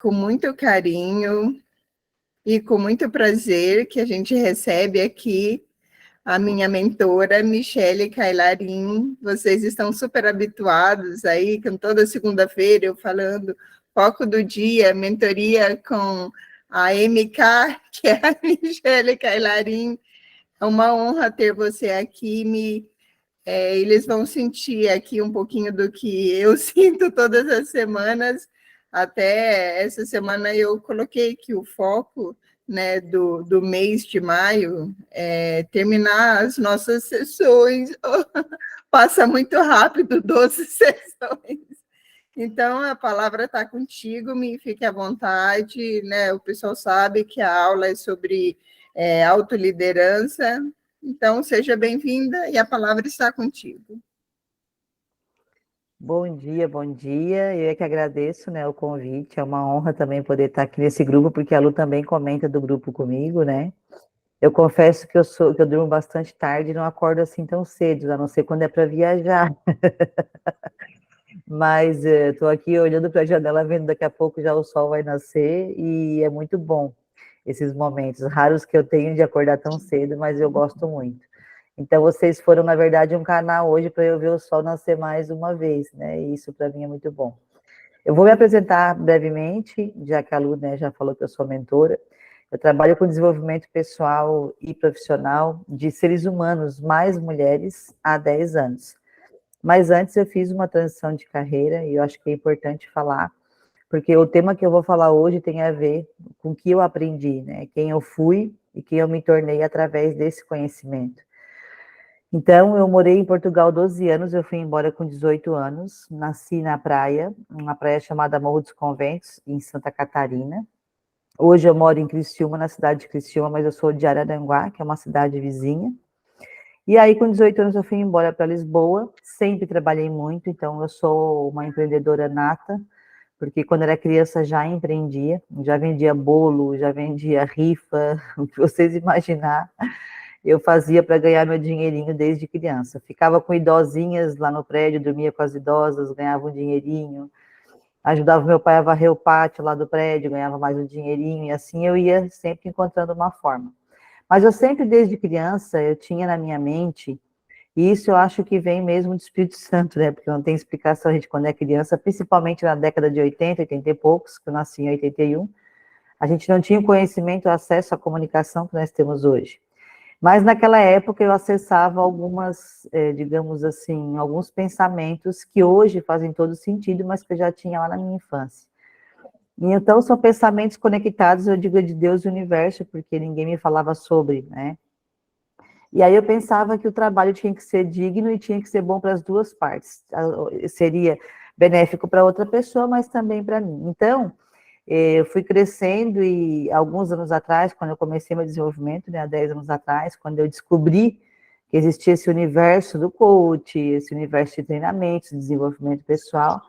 com muito carinho e com muito prazer que a gente recebe aqui a minha mentora, Michele Cailarim. Vocês estão super habituados aí, com toda segunda-feira eu falando foco do dia, mentoria com a MK, que é a Michele Cailarim. É uma honra ter você aqui, eles vão sentir aqui um pouquinho do que eu sinto todas as semanas. Até essa semana eu coloquei que o foco, né, do mês de maio é terminar as nossas sessões. Passa muito rápido, 12 sessões. Então, a palavra está contigo, me fique à vontade, né? O pessoal sabe que a aula é sobre autoliderança. Então, seja bem-vinda e a palavra está contigo. Bom dia, bom dia. Eu é que agradeço, né, o convite. É uma honra também poder estar aqui nesse grupo, porque a Lu também comenta do grupo comigo, né? Eu confesso que eu durmo bastante tarde e não acordo assim tão cedo, a não ser quando é para viajar. Mas estou aqui olhando para a janela, vendo daqui a pouco já o sol vai nascer e é muito bom esses momentos raros que eu tenho de acordar tão cedo, mas eu gosto muito. Então, vocês foram, na verdade, um canal hoje para eu ver o sol nascer mais uma vez, né? E isso para mim é muito bom. Eu vou me apresentar brevemente, já que a Lu, né, já falou que eu sou mentora. Eu trabalho com desenvolvimento pessoal e profissional de seres humanos, mais mulheres, há 10 anos. Mas antes eu fiz uma transição de carreira e eu acho que é importante falar, porque o tema que eu vou falar hoje tem a ver com o que eu aprendi, né? Quem eu fui e quem eu me tornei através desse conhecimento. Então, eu morei em Portugal 12 anos, eu fui embora com 18 anos, nasci na praia, uma praia chamada Morro dos Conventos, em Santa Catarina. Hoje eu moro em Criciúma, na cidade de Criciúma, mas eu sou de Araranguá, que é uma cidade vizinha. E aí, com 18 anos, eu fui embora para Lisboa, sempre trabalhei muito, então eu sou uma empreendedora nata, porque quando era criança já empreendia, já vendia bolo, já vendia rifa, o que vocês imaginar, eu fazia para ganhar meu dinheirinho desde criança. Ficava com idosinhas lá no prédio, dormia com as idosas, ganhava um dinheirinho, ajudava meu pai a varrer o pátio lá do prédio, ganhava mais um dinheirinho, e assim eu ia sempre encontrando uma forma. Mas eu sempre, desde criança, eu tinha na minha mente, e isso eu acho que vem mesmo do Espírito Santo, né? Porque não tem explicação, a gente, quando é criança, principalmente na década de 80, 80 e poucos, que eu nasci em 81, a gente não tinha o conhecimento, o acesso à comunicação que nós temos hoje. Mas naquela época eu acessava algumas, digamos assim, alguns pensamentos que hoje fazem todo sentido, mas que eu já tinha lá na minha infância. E então são pensamentos conectados, eu digo, de Deus e o universo, porque ninguém me falava sobre, né? E aí eu pensava que o trabalho tinha que ser digno e tinha que ser bom para as duas partes. Seria benéfico para outra pessoa, mas também para mim. Então, eu fui crescendo e alguns anos atrás, quando eu comecei meu desenvolvimento, né, há 10 anos atrás, quando eu descobri que existia esse universo do coach, esse universo de treinamentos, de desenvolvimento pessoal,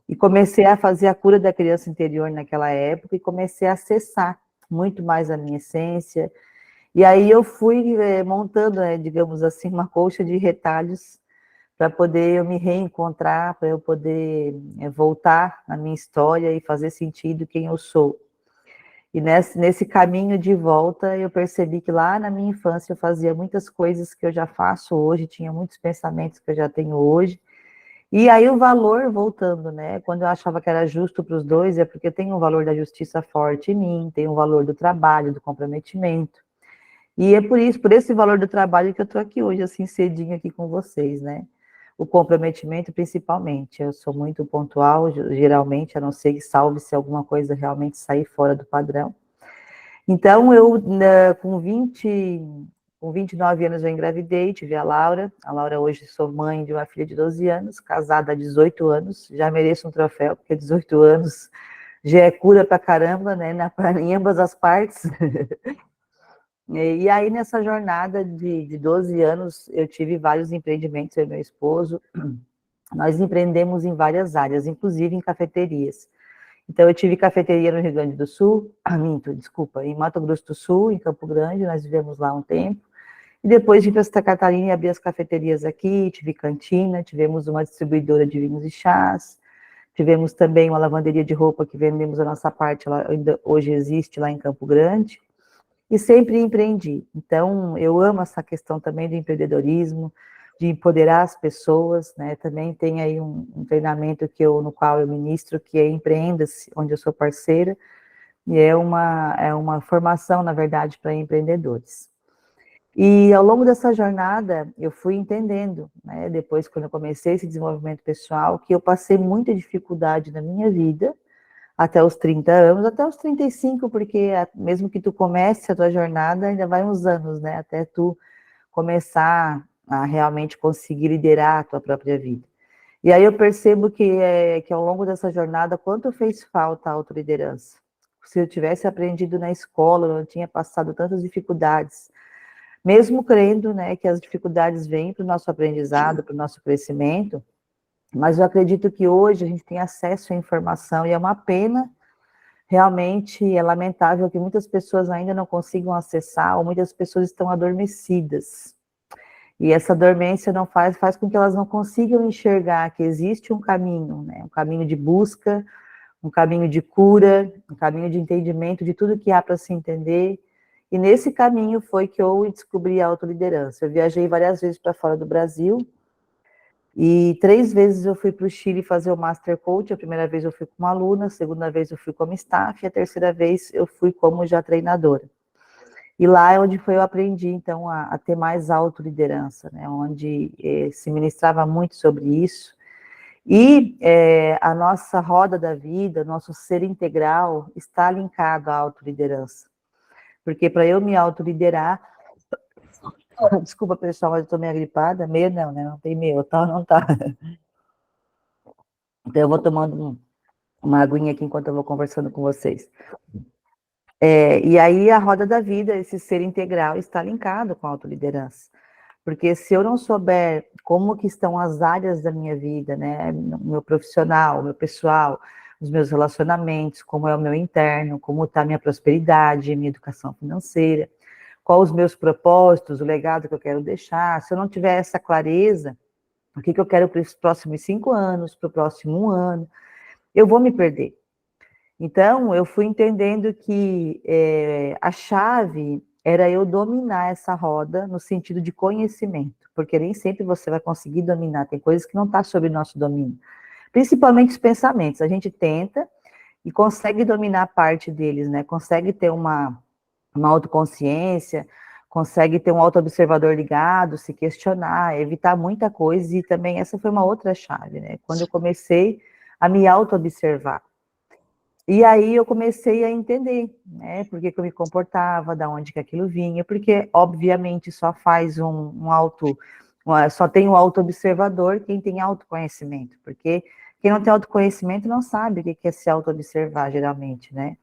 e comecei a fazer a cura da criança interior naquela época e comecei a acessar muito mais a minha essência. E aí eu fui montando, digamos assim, uma colcha de retalhos para poder eu me reencontrar, para eu poder voltar na minha história e fazer sentido quem eu sou. E nesse caminho de volta, eu percebi que lá na minha infância eu fazia muitas coisas que eu já faço hoje, tinha muitos pensamentos que eu já tenho hoje. E aí o valor, voltando, né? Quando eu achava que era justo para os dois, é porque tem um valor da justiça forte em mim, tem um valor do trabalho, do comprometimento. E é por isso, por esse valor do trabalho que eu estou aqui hoje, assim, cedinho aqui com vocês, né? O comprometimento, principalmente. Eu sou muito pontual, geralmente, a não ser que salve se alguma coisa realmente sair fora do padrão. Então, eu, com 29 anos, eu engravidei, tive a Laura. A Laura hoje sou mãe de uma filha de 12 anos, casada há 18 anos. Já mereço um troféu, porque 18 anos já é cura pra caramba, né? Em ambas as partes. E aí, nessa jornada de 12 anos, eu tive vários empreendimentos, eu e meu esposo. Nós empreendemos em várias áreas, inclusive em cafeterias. Então, eu tive cafeteria no Rio Grande do Sul, em Mato Grosso do Sul, em Campo Grande, nós vivemos lá um tempo. E depois vim para Santa Catarina e abri as cafeterias aqui, tive cantina, tivemos uma distribuidora de vinhos e chás, Tivemos também uma lavanderia de roupa que vendemos a nossa parte, ela ainda hoje existe lá em Campo Grande, e sempre empreendi. Então, eu amo essa questão também do empreendedorismo, de empoderar as pessoas, né? Também tem aí um treinamento no qual eu ministro, que é Empreenda-se, onde eu sou parceira, e é uma formação, na verdade, para empreendedores. E ao longo dessa jornada, eu fui entendendo, né, depois quando eu comecei esse desenvolvimento pessoal, que eu passei muita dificuldade na minha vida, até os 30 anos, até os 35, porque mesmo que tu comece a tua jornada, ainda vai uns anos, né, até tu começar a realmente conseguir liderar a tua própria vida. E aí eu percebo que ao longo dessa jornada, quanto fez falta a autoliderança. Se eu tivesse aprendido na escola, eu não tinha passado tantas dificuldades, mesmo crendo, né, que as dificuldades vêm para o nosso aprendizado, para o nosso crescimento, mas eu acredito que hoje a gente tem acesso à informação e é uma pena, realmente é lamentável que muitas pessoas ainda não consigam acessar ou muitas pessoas estão adormecidas. E essa dormência não faz com que elas não consigam enxergar que existe um caminho, né, um caminho de busca, um caminho de cura, um caminho de entendimento de tudo que há para se entender. E nesse caminho foi que eu descobri a autoliderança. Eu viajei várias vezes para fora do Brasil, e 3 vezes eu fui para o Chile fazer o Master Coach. A primeira vez eu fui como aluna, a segunda vez eu fui como staff, e a terceira vez eu fui como já treinadora. E lá é onde eu aprendi, então, a ter mais autoliderança, né? Onde se ministrava muito sobre isso. E a nossa roda da vida, nosso ser integral, está linkado à autoliderança. Porque para eu me autoliderar, desculpa pessoal, mas eu estou meio gripada, meio não, né? Não tem meio, tá? Não tá. Então eu vou tomando uma aguinha aqui enquanto eu vou conversando com vocês. E aí a roda da vida, esse ser integral, está linkado com a autoliderança. Porque se eu não souber como que estão as áreas da minha vida, né, o meu profissional, o meu pessoal, os meus relacionamentos, como é o meu interno, como está a minha prosperidade, minha educação financeira, quais os meus propósitos, o legado que eu quero deixar, se eu não tiver essa clareza, o que eu quero para os próximos 5 anos, para o próximo 1 ano, eu vou me perder. Então, eu fui entendendo que a chave era eu dominar essa roda no sentido de conhecimento, porque nem sempre você vai conseguir dominar, tem coisas que não estão sob nosso domínio, principalmente os pensamentos. A gente tenta e consegue dominar parte deles, né? Consegue ter uma autoconsciência, consegue ter um autoobservador ligado, se questionar, evitar muita coisa, e também essa foi uma outra chave, né? Quando eu comecei a me autoobservar. E aí eu comecei a entender, né, por que eu me comportava, da onde que aquilo vinha, porque, obviamente, só faz só tem o auto-observador quem tem autoconhecimento, porque quem não tem autoconhecimento não sabe o que é se auto-observar, geralmente, né?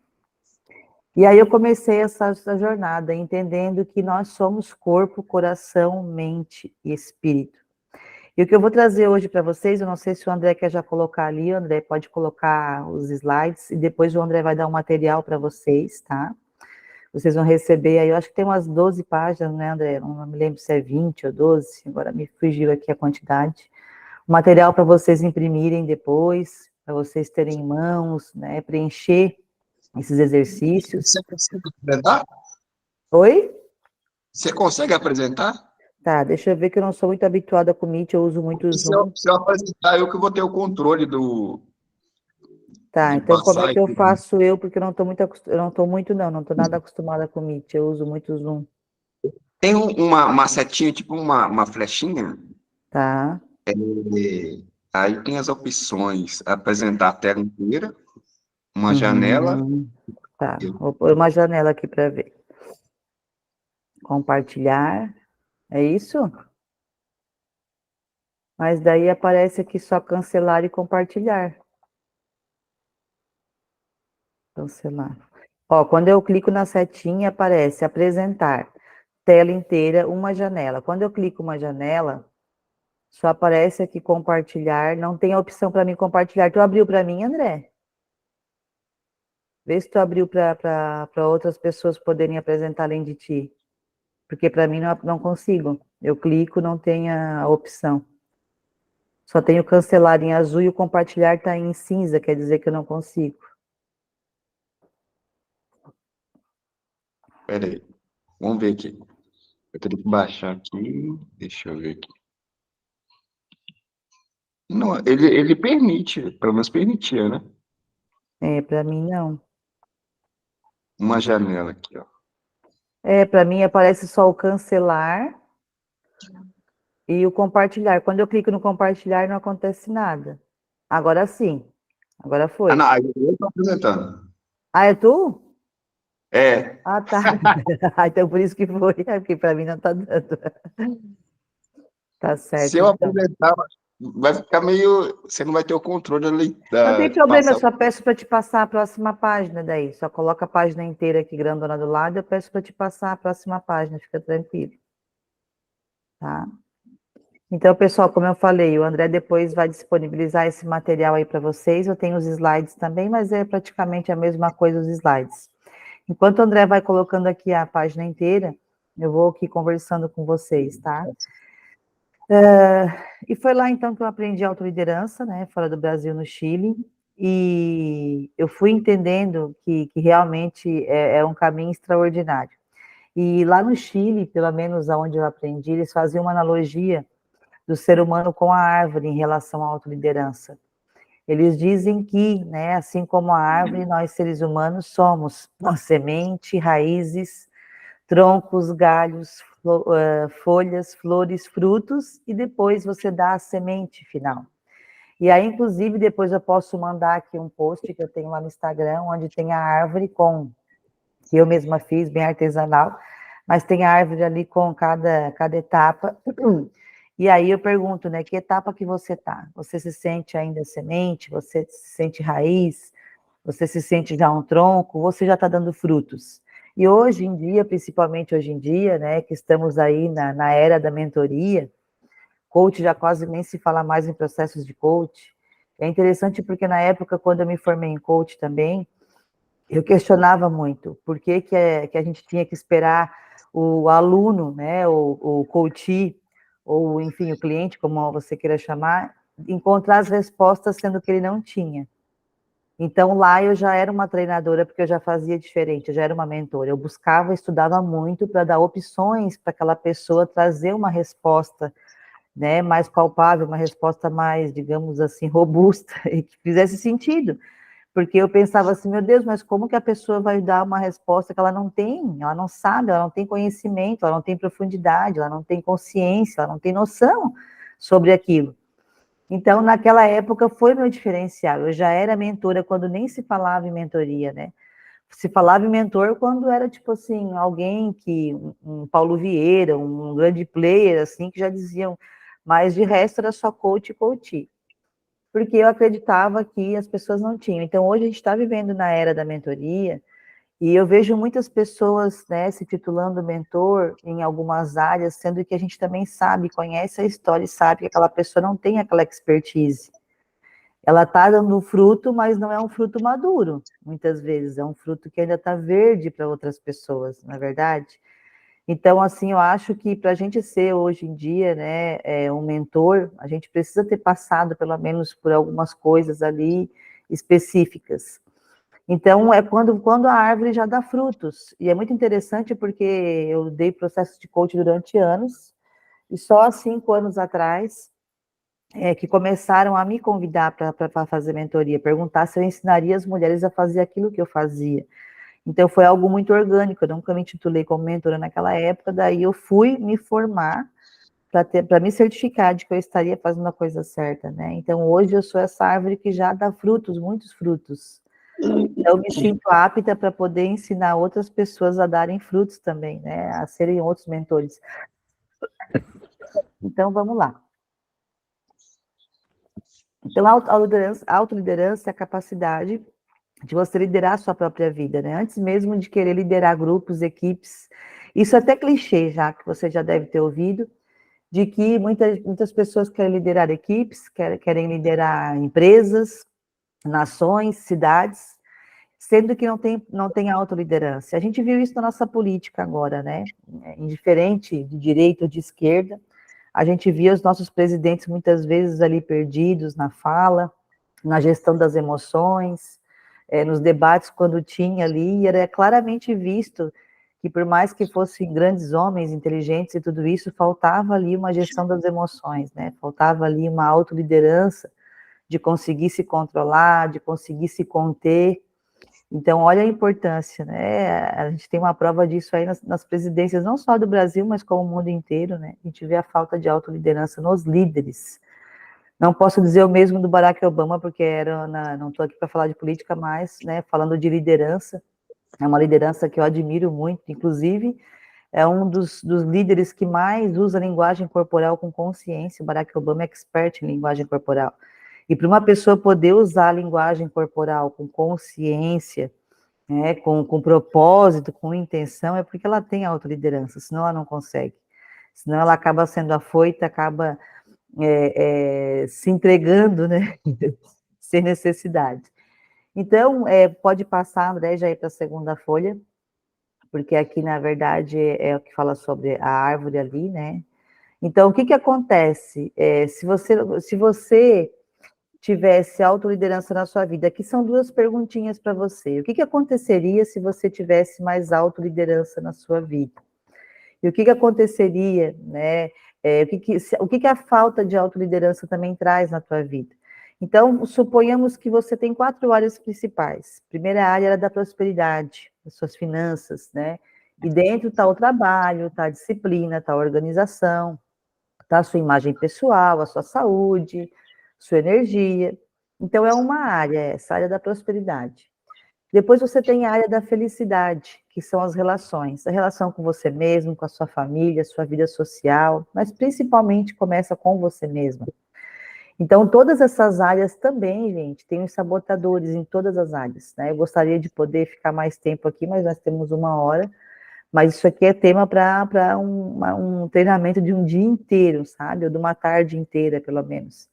E aí eu comecei essa jornada, entendendo que nós somos corpo, coração, mente e espírito. E o que eu vou trazer hoje para vocês, eu não sei se o André quer já colocar ali, o André pode colocar os slides, e depois o André vai dar um material para vocês, tá? Vocês vão receber aí, eu acho que tem umas 12 páginas, né, André? Não me lembro se é 20 ou 12, agora me fugiu aqui a quantidade. O material para vocês imprimirem depois, para vocês terem em mãos, né, preencher esses exercícios. Você consegue apresentar? Oi? Você consegue apresentar? Tá, deixa eu ver que eu não sou muito habituada com o Meet, eu uso muito o Zoom. Se eu apresentar, eu que vou ter o controle Tá, de então como é passar que e eu tudo. faço porque eu não estou muito eu não estou muito não estou nada acostumada com o Meet, eu uso muito o Zoom. Tem uma setinha, tipo uma flechinha, Tá. aí tem as opções, apresentar a tela inteira, uma janela, Uhum. Tá, vou pôr uma janela aqui para ver. Compartilhar, é isso? Mas daí aparece aqui só cancelar e compartilhar. Cancelar. Ó, quando eu clico na setinha, aparece apresentar, tela inteira, uma janela. Quando eu clico uma janela, só aparece aqui compartilhar, não tem a opção para mim compartilhar. Tu abriu para mim, André? Vê se tu abriu para outras pessoas poderem apresentar além de ti. Porque para mim não consigo. Eu clico, não tem a opção. Só tenho cancelar em azul e o compartilhar está em cinza, quer dizer que eu não consigo. Pera aí. Vamos ver aqui. Eu teria que baixar aqui. Deixa eu ver aqui. Não, ele permite, pelo menos permitia, né? Para mim não. Uma janela aqui, ó. Para mim aparece só o cancelar e o compartilhar. Quando eu clico no compartilhar, não acontece nada. Agora sim. Agora Ah, não, foi. aí eu tô apresentando. Ah, é tu? É, Ah, tá. Então por isso que foi, porque para mim não tá dando. Tá se certo, eu então. apresentar, vai ficar meio. Você não vai ter o controle ali Não tem de problema, eu passar. só peço para te passar a próxima página daí. Só coloca a página inteira aqui, grandona do lado, eu peço para te passar a próxima página, fica tranquilo. Tá? Então, pessoal, como eu falei, o André depois vai disponibilizar esse material aí para vocês. Eu tenho os slides também, mas é praticamente a mesma coisa os slides. Enquanto o André vai colocando aqui a página inteira, eu vou aqui conversando com vocês, tá? E foi lá, então, que eu aprendi autoliderança, né, fora do Brasil, no Chile, e eu fui entendendo que realmente é um caminho extraordinário. E lá no Chile, pelo menos aonde eu aprendi, eles faziam uma analogia do ser humano com a árvore em relação à autoliderança. Eles dizem que, né, assim como a árvore, nós seres humanos somos uma semente, raízes, troncos, galhos, folhas, flores, frutos, e depois você dá a semente final. E aí, inclusive, depois eu posso mandar aqui um post que eu tenho lá no Instagram, onde tem a árvore que eu mesma fiz, bem artesanal, mas tem a árvore ali com cada etapa. E aí eu pergunto, né, que etapa que você está? Você se sente ainda semente? Você se sente raiz? Você se sente já um tronco? Você já está dando frutos? E hoje em dia, principalmente hoje em dia, né, que estamos aí na era da mentoria, coach já quase nem se fala mais em processos de coach. É interessante porque na época, quando eu me formei em coach também, eu questionava muito por que a gente tinha que esperar o aluno, né, o coach, ou enfim, o cliente, como você queira chamar, encontrar as respostas sendo que ele não tinha. Então, lá eu já era uma treinadora, porque eu já fazia diferente, eu já era uma mentora. Eu buscava, estudava muito para dar opções para aquela pessoa trazer uma resposta, né, mais palpável, uma resposta mais, digamos assim, robusta e que fizesse sentido. Porque eu pensava assim, meu Deus, mas como que a pessoa vai dar uma resposta que ela não tem, ela não sabe, ela não tem conhecimento, ela não tem profundidade, ela não tem consciência, ela não tem noção sobre aquilo. Então, naquela época, foi meu diferencial. Eu já era mentora quando nem se falava em mentoria, né? Se falava em mentor quando era, tipo assim, alguém que, um Paulo Vieira, um grande player, assim, que já diziam, mas de resto era só coach e coach. Porque eu acreditava que as pessoas não tinham. Então, hoje a gente está vivendo na era da mentoria, e eu vejo muitas pessoas, né, se titulando mentor em algumas áreas, sendo que a gente também sabe, conhece a história e sabe que aquela pessoa não tem aquela expertise. Ela está dando fruto, mas não é um fruto maduro, muitas vezes. É um fruto que ainda está verde para outras pessoas, não é verdade? Então, assim, eu acho que para a gente ser hoje em dia, né, um mentor, a gente precisa ter passado pelo menos por algumas coisas ali específicas. Então, é quando a árvore já dá frutos. E é muito interessante porque eu dei processo de coach durante anos, e só há 5 anos atrás que começaram a me convidar para fazer mentoria, perguntar se eu ensinaria as mulheres a fazer aquilo que eu fazia. Então, foi algo muito orgânico, eu nunca me intitulei como mentora naquela época, daí eu fui me formar para me certificar de que eu estaria fazendo a coisa certa, né? Então, hoje eu sou essa árvore que já dá frutos, muitos frutos. Então, eu me sinto apta para poder ensinar outras pessoas a darem frutos também, né? A serem outros mentores. Então, vamos lá. Então, a autoliderança é a capacidade de você liderar a sua própria vida, né? Antes mesmo de querer liderar grupos, equipes. Isso é até clichê, já que você já deve ter ouvido, de que muitas pessoas querem liderar equipes, querem liderar empresas, nações, cidades, sendo que não tem autoliderança. A gente viu isso na nossa política agora, né? Indiferente de direita ou de esquerda, A gente via os nossos presidentes muitas vezes ali perdidos na fala, na gestão das emoções, nos debates quando tinha ali, era claramente visto que por mais que fossem grandes homens, inteligentes e tudo isso, faltava ali uma gestão das emoções, né? Faltava ali uma autoliderança de conseguir se controlar, de conseguir se conter. Então, olha a importância, né? A gente tem uma prova disso aí nas presidências, não só do Brasil, mas como o mundo inteiro, né? A gente vê a falta de autoliderança nos líderes. Não posso dizer o mesmo do Barack Obama, porque não estou aqui para falar de política, mas, né, falando de liderança, é uma liderança que eu admiro muito, inclusive, é um dos líderes que mais usa linguagem corporal com consciência. O Barack Obama é expert em linguagem corporal. E para uma pessoa poder usar a linguagem corporal com consciência, né, com propósito, com intenção, é porque ela tem autoliderança, senão ela não consegue. Senão ela acaba sendo afoita, acaba se entregando, né, sem necessidade. Então, pode passar, André, já ir para a segunda folha, porque aqui, na verdade, é o que fala sobre a árvore ali, né? Então, o que acontece? Se você tivesse autoliderança na sua vida, aqui são duas perguntinhas para você. O que aconteceria se você tivesse mais autoliderança na sua vida? E o que aconteceria, né? O que a falta de autoliderança também traz na tua vida? Então, suponhamos que você tem 4 áreas principais. A primeira área era da prosperidade, das suas finanças, né? E dentro está o trabalho, está a disciplina, está a organização, está a sua imagem pessoal, a sua saúde, sua energia. Então, é uma área, essa área da prosperidade. Depois você tem a área da felicidade, que são as relações. A relação com você mesmo, com a sua família, sua vida social, mas principalmente começa com você mesmo. Então, todas essas áreas também, gente, tem os sabotadores em todas as áreas, né? Eu gostaria de poder ficar mais tempo aqui, mas nós temos 1 hora. Mas isso aqui é tema para um treinamento de um dia inteiro, sabe? Ou de uma tarde inteira, pelo menos.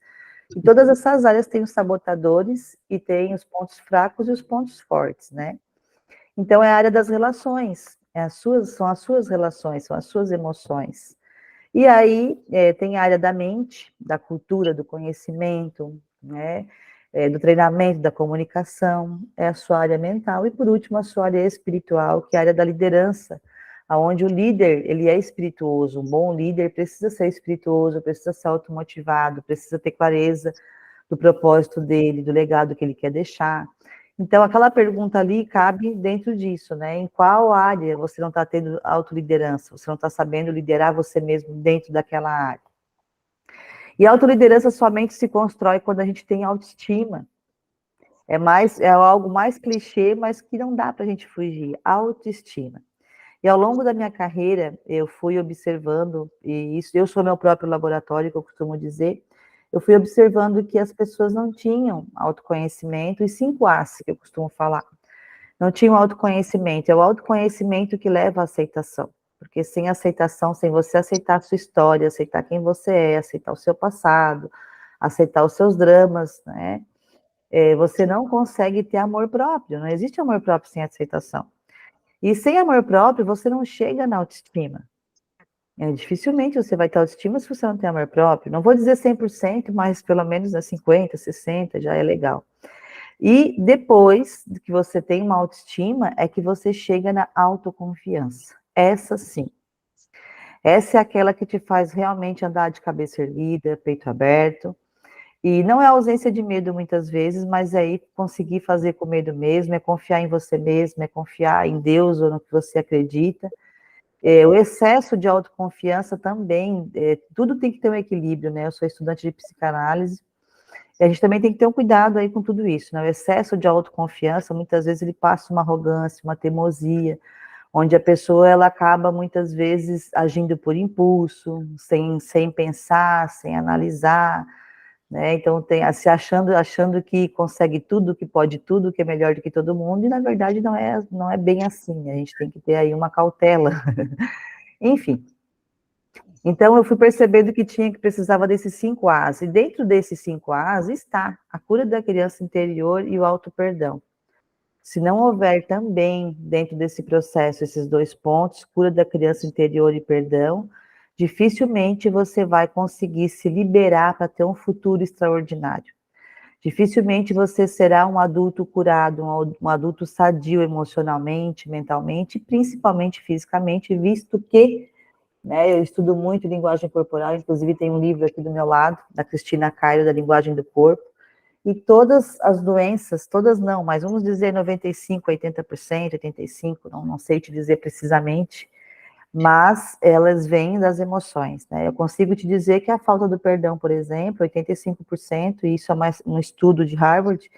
E todas essas áreas têm os sabotadores e têm os pontos fracos e os pontos fortes, né? Então, é a área das relações, são as suas relações, são as suas emoções. E aí, tem a área da mente, da cultura, do conhecimento, né? Do treinamento, da comunicação, é a sua área mental. E, por último, a sua área espiritual, que é a área da liderança, onde o líder, ele é espirituoso. Um bom líder precisa ser espirituoso, precisa ser automotivado, precisa ter clareza do propósito dele, do legado que ele quer deixar. Então, aquela pergunta ali cabe dentro disso, né? Em qual área você não está tendo autoliderança? Você não está sabendo liderar você mesmo dentro daquela área? E a autoliderança somente se constrói quando a gente tem autoestima. É algo mais clichê, mas que não dá para a gente fugir. Autoestima. E ao longo da minha carreira, eu fui observando, e isso, eu sou meu próprio laboratório, que eu costumo dizer, eu fui observando que as pessoas não tinham autoconhecimento, e 5 As, que eu costumo falar. Não tinham autoconhecimento, é o autoconhecimento que leva à aceitação. Porque sem aceitação, sem você aceitar a sua história, aceitar quem você é, aceitar o seu passado, aceitar os seus dramas, né? Você não consegue ter amor próprio, não existe amor próprio sem aceitação. E sem amor próprio, você não chega na autoestima. Dificilmente você vai ter autoestima se você não tem amor próprio. Não vou dizer 100%, mas pelo menos 50%, 60% já é legal. E depois que você tem uma autoestima, é que você chega na autoconfiança. Essa sim. Essa é aquela que te faz realmente andar de cabeça erguida, peito aberto. E não é ausência de medo muitas vezes, mas é aí conseguir fazer com medo mesmo, é confiar em você mesmo, é confiar em Deus ou no que você acredita. O excesso de autoconfiança também, tudo tem que ter um equilíbrio, né? Eu sou estudante de psicanálise, e a gente também tem que ter um cuidado aí com tudo isso, né? O excesso de autoconfiança, muitas vezes ele passa uma arrogância, uma teimosia, onde a pessoa, ela acaba muitas vezes agindo por impulso, sem pensar, sem analisar, né? Então, se achando que consegue tudo, que pode tudo, que é melhor do que todo mundo, e na verdade não é bem assim, a gente tem que ter aí uma cautela. Enfim, então eu fui percebendo que precisava desses 5 As, e dentro desses 5 As está a cura da criança interior e o auto-perdão. Se não houver também, dentro desse processo, esses 2 pontos, cura da criança interior e perdão, dificilmente você vai conseguir se liberar para ter um futuro extraordinário. Dificilmente você será um adulto curado, um adulto sadio emocionalmente, mentalmente, principalmente fisicamente, visto que, né, eu estudo muito linguagem corporal, inclusive tem um livro aqui do meu lado, da Cristina Cairo, da linguagem do corpo, e todas as doenças, todas não, mas vamos dizer 95%, 80%, 85%, não sei te dizer precisamente, mas elas vêm das emoções, né? Eu consigo te dizer que a falta do perdão, por exemplo, 85%, e isso é mais um estudo de Harvard,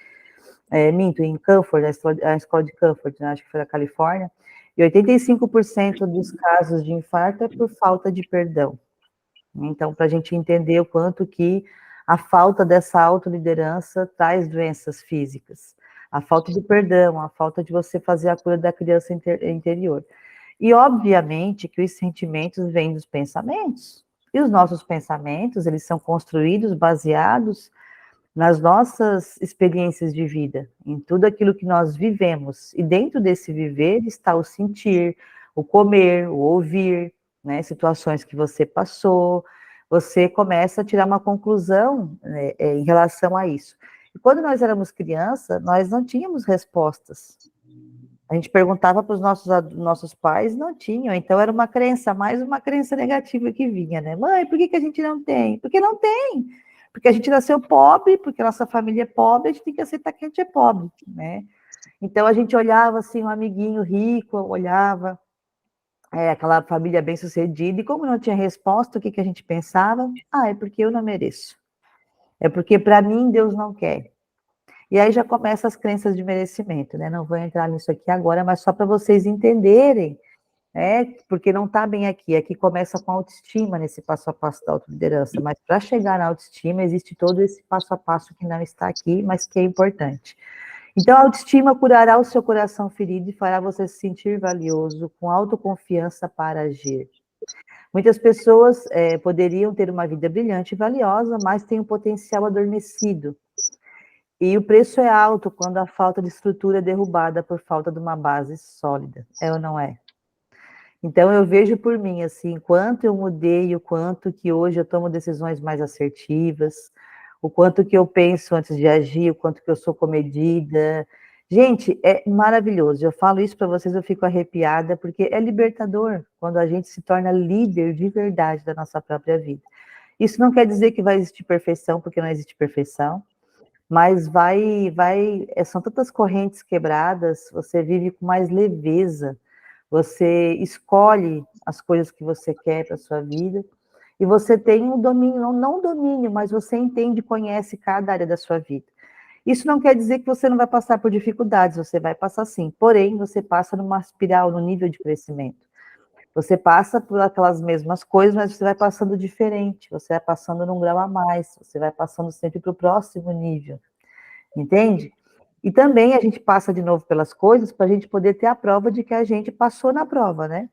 minto, em Canford, a escola de Canford, né, acho que foi da Califórnia, e 85% dos casos de infarto é por falta de perdão. Então, para a gente entender o quanto que a falta dessa autoliderança traz doenças físicas, a falta de perdão, a falta de você fazer a cura da criança interior. E, obviamente, que os sentimentos vêm dos pensamentos. E os nossos pensamentos, eles são construídos baseados nas nossas experiências de vida, em tudo aquilo que nós vivemos. E dentro desse viver está o sentir, o comer, o ouvir, né, situações que você passou. Você começa a tirar uma conclusão, né, em relação a isso. E quando nós éramos criança, nós não tínhamos respostas. A gente perguntava para os nossos pais, não tinham, então era uma crença, mais uma crença negativa que vinha, né? Mãe, por que a gente não tem? Porque não tem. Porque a gente nasceu pobre, porque a nossa família é pobre, a gente tem que aceitar que a gente é pobre, né? Então a gente olhava assim, um amiguinho rico, olhava aquela família bem-sucedida, e como não tinha resposta, o que a gente pensava? Ah, é porque eu não mereço. É porque para mim Deus não quer. E aí já começa as crenças de merecimento, né? Não vou entrar nisso aqui agora, mas só para vocês entenderem, né? Porque não está bem aqui. Aqui começa com a autoestima, nesse passo a passo da autoliderança. Mas para chegar na autoestima, existe todo esse passo a passo que não está aqui, mas que é importante. Então, a autoestima curará o seu coração ferido e fará você se sentir valioso, com autoconfiança para agir. Muitas pessoas poderiam ter uma vida brilhante e valiosa, mas têm um potencial adormecido. E o preço é alto quando a falta de estrutura é derrubada por falta de uma base sólida. É ou não é? Então, eu vejo por mim, assim, quanto eu mudei, o quanto que hoje eu tomo decisões mais assertivas, o quanto que eu penso antes de agir, o quanto que eu sou comedida. Gente, é maravilhoso. Eu falo isso para vocês, eu fico arrepiada, porque é libertador quando a gente se torna líder de verdade da nossa própria vida. Isso não quer dizer que vai existir perfeição, porque não existe perfeição. Mas são tantas correntes quebradas, você vive com mais leveza, você escolhe as coisas que você quer para a sua vida, e você tem um domínio, não domínio, mas você entende e conhece cada área da sua vida. Isso não quer dizer que você não vai passar por dificuldades, você vai passar sim, porém, você passa numa espiral, no nível de crescimento. Você passa por aquelas mesmas coisas, mas você vai passando diferente, você vai passando num grau a mais, você vai passando sempre para o próximo nível, entende? E também a gente passa de novo pelas coisas para a gente poder ter a prova de que a gente passou na prova, né?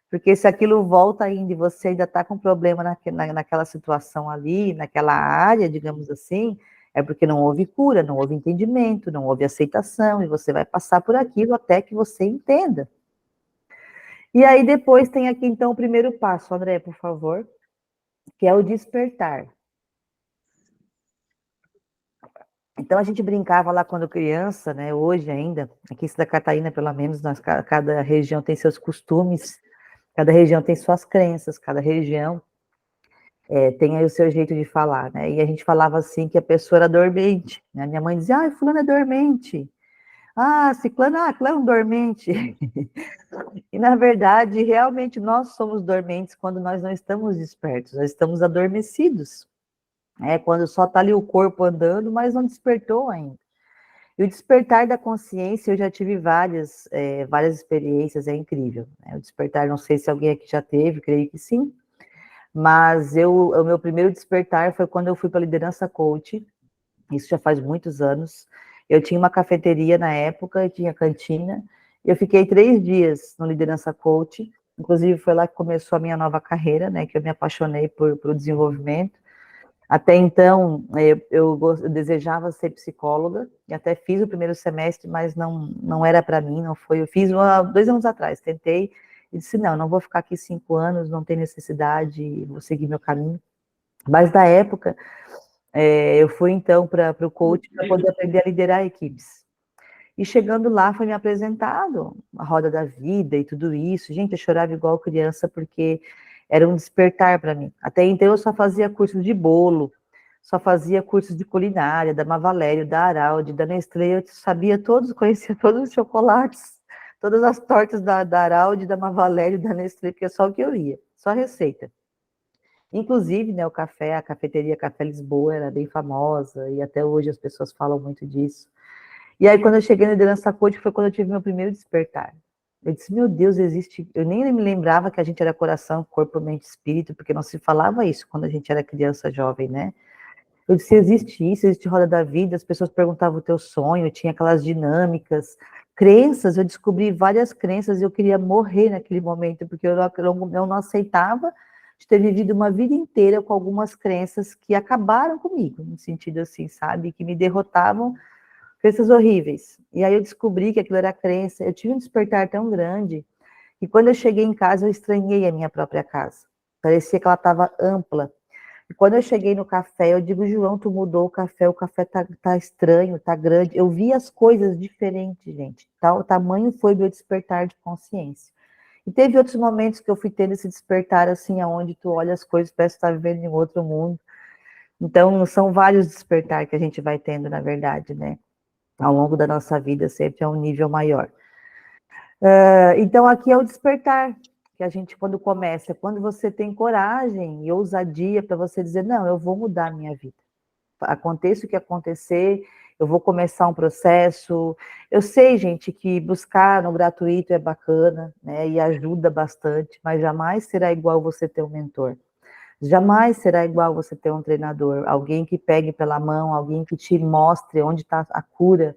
Porque se aquilo volta ainda e você ainda está com problema naquela situação ali, naquela área, digamos assim, é porque não houve cura, não houve entendimento, não houve aceitação, e você vai passar por aquilo até que você entenda. E aí depois tem aqui, então, o primeiro passo, André, por favor, que é o despertar. Então, a gente brincava lá quando criança, né, hoje ainda, aqui em Santa Catarina, pelo menos, cada região tem seus costumes, cada região tem suas crenças, cada região tem aí o seu jeito de falar, né, e a gente falava assim que a pessoa era dormente, né, minha mãe dizia, ah, fulano é dormente, ciclano é um dormente. E, na verdade, realmente, nós somos dormentes quando nós não estamos despertos, nós estamos adormecidos. Quando só está ali o corpo andando, mas não despertou ainda. E o despertar da consciência, eu já tive várias experiências, é incrível. O despertar, não sei se alguém aqui já teve, creio que sim, mas o meu primeiro despertar foi quando eu fui para a liderança coach, isso já faz muitos anos. Eu tinha uma cafeteria na época, eu tinha cantina, eu fiquei 3 dias no liderança coach, inclusive foi lá que começou a minha nova carreira, né, que eu me apaixonei por desenvolvimento. Até então, eu desejava ser psicóloga, e até fiz o primeiro semestre, mas não era para mim, não foi. Eu fiz 2 anos atrás, tentei, E disse, não, não vou ficar aqui 5 anos, não tem necessidade, vou seguir meu caminho. Mas na época, eu fui então para o coach para poder aprender a liderar equipes. E chegando lá, foi me apresentado a roda da vida e tudo isso. Gente, eu chorava igual criança, porque era um despertar para mim. Até então, eu só fazia cursos de bolo, só fazia cursos de culinária, da Mavalério, da Araldi, da Nestlé. Eu sabia todos, conhecia todos os chocolates, todas as tortas da Araldi, da Mavalério, da Nestlé, porque é só o que eu ia, só receita. Inclusive, né, o café, a cafeteria Café Lisboa era bem famosa, e até hoje as pessoas falam muito disso. E aí, quando eu cheguei na liderança coach, foi quando eu tive meu primeiro despertar. Eu disse, meu Deus, existe... Eu nem me lembrava que a gente era coração, corpo, mente, espírito, porque não se falava isso quando a gente era criança, jovem, né? Eu disse, existe isso, existe roda da vida, as pessoas perguntavam o teu sonho, tinha aquelas dinâmicas, crenças, eu descobri várias crenças e eu queria morrer naquele momento, porque eu não aceitava de ter vivido uma vida inteira com algumas crenças que acabaram comigo, no sentido assim, sabe, que me derrotavam, crenças horríveis. E aí eu descobri que aquilo era crença, eu tive um despertar tão grande, que quando eu cheguei em casa, eu estranhei a minha própria casa. Parecia que ela estava ampla. E quando eu cheguei no café, eu digo, João, tu mudou o café tá estranho, tá grande. Eu vi as coisas diferentes, gente. O tamanho foi meu despertar de consciência. E teve outros momentos que eu fui tendo esse despertar, assim, aonde tu olha as coisas, parece que tu tá vivendo em outro mundo. Então, são vários despertar que a gente vai tendo, na verdade, né? Ao longo da nossa vida, sempre é um nível maior. Então, aqui é o despertar, que a gente, quando começa, quando você tem coragem e ousadia para você dizer, não, eu vou mudar a minha vida. Aconteça o que acontecer, eu vou começar um processo. Eu sei, gente, que buscar no gratuito é bacana, né, e ajuda bastante, mas jamais será igual você ter um mentor. Jamais será igual você ter um treinador, alguém que pegue pela mão, alguém que te mostre onde está a cura,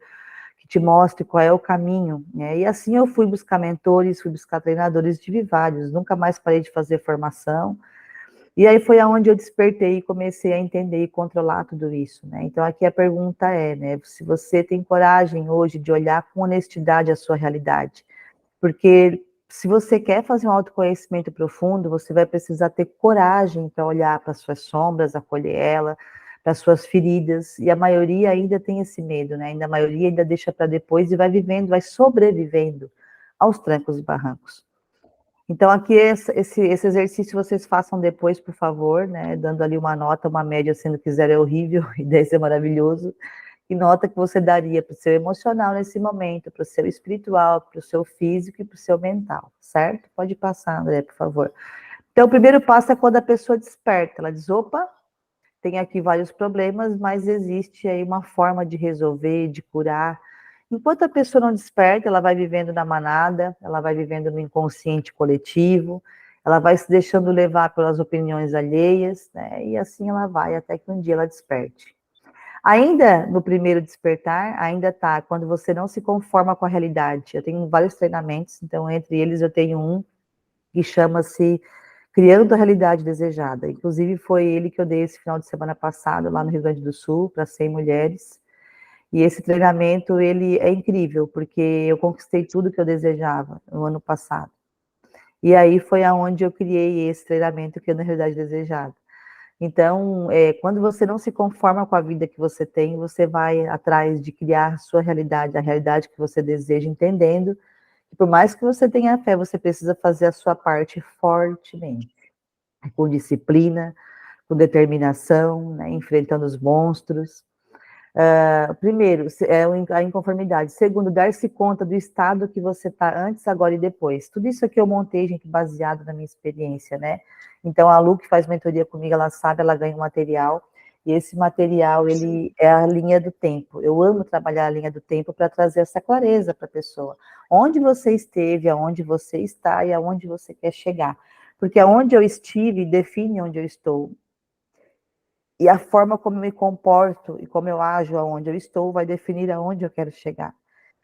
que te mostre qual é o caminho, né? E assim eu fui buscar mentores, fui buscar treinadores, tive vários, nunca mais parei de fazer formação, e aí foi aonde eu despertei e comecei a entender e controlar tudo isso, né? Então aqui a pergunta é, né, se você tem coragem hoje de olhar com honestidade a sua realidade, porque se você quer fazer um autoconhecimento profundo, você vai precisar ter coragem para olhar para suas sombras, acolher ela, para suas feridas, e a maioria ainda tem esse medo, né? A maioria ainda deixa para depois e vai vivendo, vai sobrevivendo aos trancos e barrancos. Então, aqui, esse exercício vocês façam depois, por favor, né? Dando ali uma nota, uma média, sendo que 0 é horrível e 10 é maravilhoso. Que nota que você daria para o seu emocional nesse momento, para o seu espiritual, para o seu físico e para o seu mental, certo? Pode passar, André, por favor. Então, o primeiro passo é quando a pessoa desperta. Ela diz, opa, tem aqui vários problemas, mas existe aí uma forma de resolver, de curar. Enquanto a pessoa não desperta, ela vai vivendo na manada, ela vai vivendo no inconsciente coletivo, ela vai se deixando levar pelas opiniões alheias, né? E assim ela vai até que um dia ela desperte. Ainda no primeiro despertar, ainda tá, quando você não se conforma com a realidade. Eu tenho vários treinamentos, então entre eles eu tenho um que chama-se Criando a Realidade Desejada. Inclusive foi ele que eu dei esse final de semana passado lá no Rio Grande do Sul, para 100 mulheres. E esse treinamento, ele é incrível, porque eu conquistei tudo que eu desejava no ano passado. E aí foi aonde eu criei esse treinamento, Criando a Realidade Desejada. Então, quando você não se conforma com a vida que você tem, você vai atrás de criar a sua realidade, a realidade que você deseja, entendendo que por mais que você tenha fé, você precisa fazer a sua parte fortemente, com disciplina, com determinação, né, enfrentando os monstros. Primeiro, a inconformidade. Segundo, dar-se conta do estado que você está antes, agora e depois. Tudo isso aqui eu montei, gente, baseado na minha experiência, né? Então, a Lu, que faz mentoria comigo, ela sabe, ela ganha um material, e esse material, ele é a linha do tempo. Eu amo trabalhar a linha do tempo para trazer essa clareza para a pessoa. Onde você esteve, aonde você está e aonde você quer chegar. Porque aonde eu estive define onde eu estou. E a forma como eu me comporto e como eu ajo aonde eu estou vai definir aonde eu quero chegar.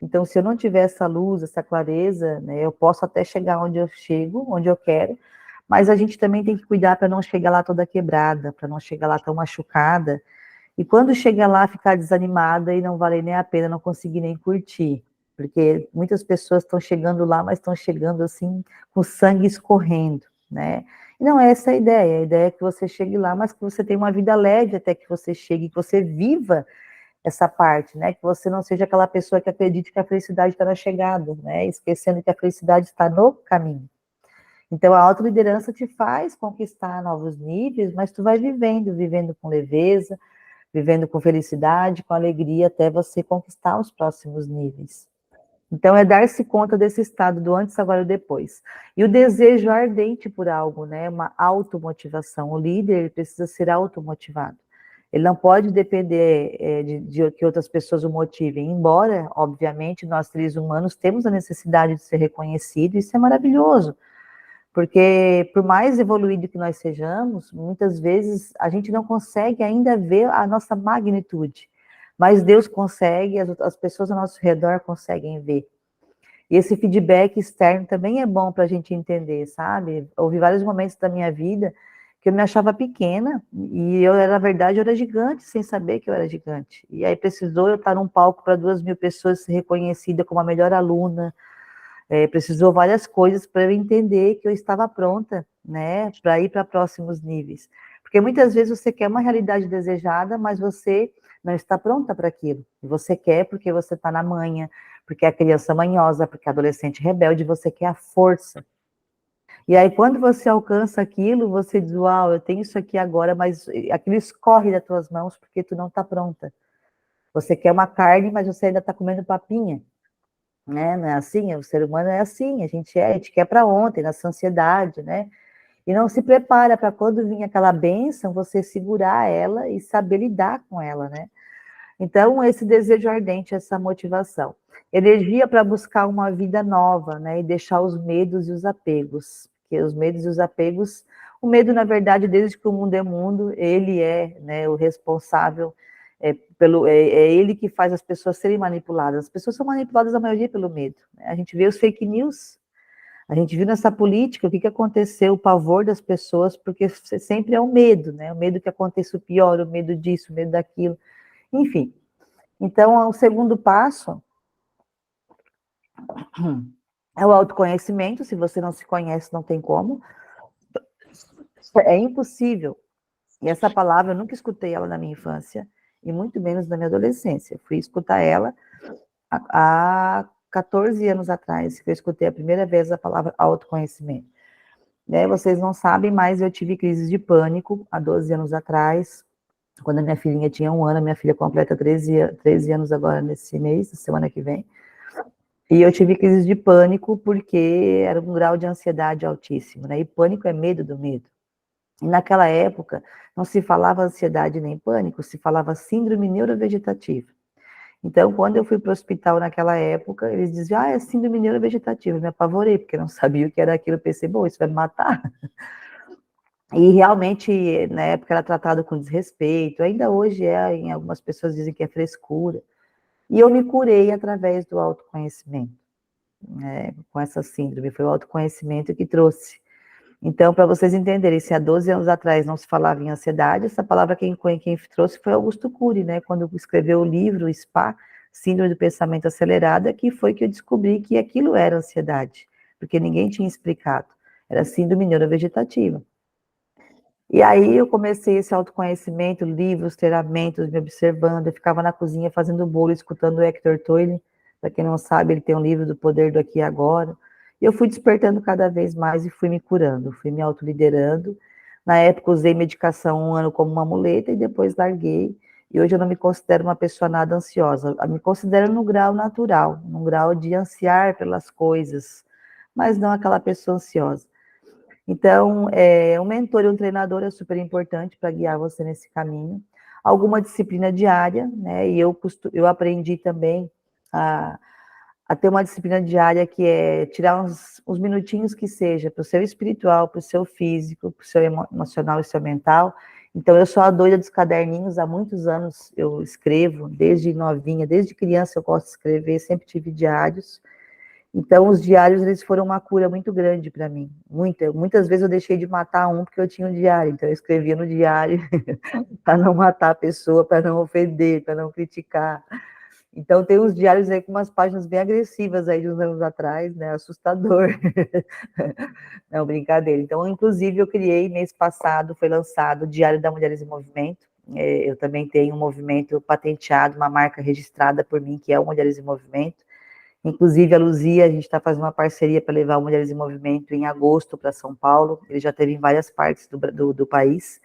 Então, se eu não tiver essa luz, essa clareza, né, eu posso até chegar onde eu chego, onde eu quero, mas a gente também tem que cuidar para não chegar lá toda quebrada, para não chegar lá tão machucada. E quando chega lá, ficar desanimada e não vale nem a pena, não conseguir nem curtir. porque muitas pessoas estão chegando lá, mas estão chegando assim, com sangue escorrendo, né? E não é essa a ideia é que você chegue lá, mas que você tenha uma vida leve até que você chegue, que você viva essa parte, né? Que você não seja aquela pessoa que acredite que a felicidade está na chegada, né? Esquecendo que a felicidade está no caminho. Então, a autoliderança te faz conquistar novos níveis, mas tu vai vivendo com leveza, vivendo com felicidade, com alegria, até você conquistar os próximos níveis. Então, é dar-se conta desse estado do antes, agora e depois. E o desejo ardente por algo, né? Uma automotivação. O líder ele precisa ser automotivado. Ele não pode depender de que outras pessoas o motivem. Embora, obviamente, nós seres humanos temos a necessidade de ser reconhecidos, isso é maravilhoso. Porque, por mais evoluído que nós sejamos, muitas vezes a gente não consegue ainda ver a nossa magnitude. Mas Deus consegue, as pessoas ao nosso redor conseguem ver. E esse feedback externo também é bom para a gente entender, sabe? Houve vários momentos da minha vida que eu me achava pequena e eu, na verdade, eu era gigante, sem saber que eu era gigante. E aí precisou eu estar num palco para 2.000 pessoas ser reconhecida como a melhor aluna, precisou várias coisas para eu entender que eu estava pronta, né, para ir para próximos níveis. Porque muitas vezes você quer uma realidade desejada, mas você não está pronta para aquilo. E você quer porque você está na manha, porque é a criança manhosa, porque é adolescente rebelde, você quer a força. E aí, quando você alcança aquilo, você diz, uau, eu tenho isso aqui agora, mas aquilo escorre das tuas mãos porque tu não está pronta. Você quer uma carne, mas você ainda está comendo papinha. Né? Não é assim? O ser humano é assim, a gente quer para ontem, nessa ansiedade, né? E não se prepara para quando vir aquela bênção, você segurar ela e saber lidar com ela, né? Então, esse desejo ardente, essa motivação. Energia para buscar uma vida nova, né? E deixar os medos e os apegos. Porque os medos e os apegos, o medo, na verdade, desde que o mundo é mundo, ele é, né, o responsável, é ele que faz as pessoas serem manipuladas. As pessoas são manipuladas, a maioria, pelo medo. Né? A gente vê os fake news, a gente viu nessa política o que aconteceu, o pavor das pessoas, porque sempre é o medo, né? O medo que aconteça o pior, o medo disso, o medo daquilo. Enfim, então o segundo passo é o autoconhecimento. Se você não se conhece, não tem como. É impossível. E essa palavra, eu nunca escutei ela na minha infância, e muito menos na minha adolescência. Fui escutar ela há 14 anos atrás, que eu escutei a primeira vez a palavra autoconhecimento. Né? Vocês não sabem, mas eu tive crise de pânico há 12 anos atrás, quando a minha filhinha tinha 1 ano, a minha filha completa 13 anos agora nesse mês, semana que vem. E eu tive crise de pânico porque era um grau de ansiedade altíssimo, né? E pânico é medo do medo. E naquela época não se falava ansiedade nem pânico, se falava síndrome neurovegetativa. Então, quando eu fui para o hospital naquela época, eles diziam, é síndrome neurovegetativa. Eu me apavorei, porque eu não sabia o que era aquilo. Eu pensei, bom, isso vai me matar. E realmente, na época, era tratado com desrespeito. Ainda hoje em algumas pessoas dizem que é frescura. E eu me curei através do autoconhecimento, né, com essa síndrome. Foi o autoconhecimento que trouxe. Então, para vocês entenderem, se há 12 anos atrás não se falava em ansiedade, essa palavra quem trouxe foi Augusto Cury, né? Quando escreveu o livro SPA, Síndrome do Pensamento Acelerado, que foi que eu descobri que aquilo era ansiedade, porque ninguém tinha explicado. Era síndrome neurovegetativa. E aí eu comecei esse autoconhecimento, livros, treinamentos, me observando. Eu ficava na cozinha fazendo bolo, escutando o Hector Toile. Para quem não sabe, ele tem um livro do Poder do Aqui e Agora. E eu fui despertando cada vez mais e fui me curando, fui me autoliderando. Na época, usei medicação 1 ano como uma muleta e depois larguei. E hoje eu não me considero uma pessoa nada ansiosa. Eu me considero no grau natural, num grau de ansiar pelas coisas, mas não aquela pessoa ansiosa. Então, um mentor e um treinador é super importante para guiar você nesse caminho. Alguma disciplina diária, né? E eu aprendi também a ter uma disciplina diária que é tirar uns minutinhos que seja para o seu espiritual, para o seu físico, para o seu emocional e seu mental. Então, eu sou a doida dos caderninhos, há muitos anos eu escrevo, desde novinha, desde criança eu gosto de escrever, sempre tive diários. Então, os diários, eles foram uma cura muito grande para mim. Muitas vezes eu deixei de matar um porque eu tinha um diário, então eu escrevia no diário para não matar a pessoa, para não ofender, para não criticar. Então, tem uns diários aí com umas páginas bem agressivas aí de uns anos atrás, né? Assustador. Não, brincadeira. Então, inclusive, eu criei, mês passado, foi lançado o Diário da Mulheres em Movimento. Eu também tenho um movimento patenteado, uma marca registrada por mim, que é o Mulheres em Movimento. Inclusive, a Luzia, a gente está fazendo uma parceria para levar o Mulheres em Movimento em agosto para São Paulo. Ele já teve em várias partes do país.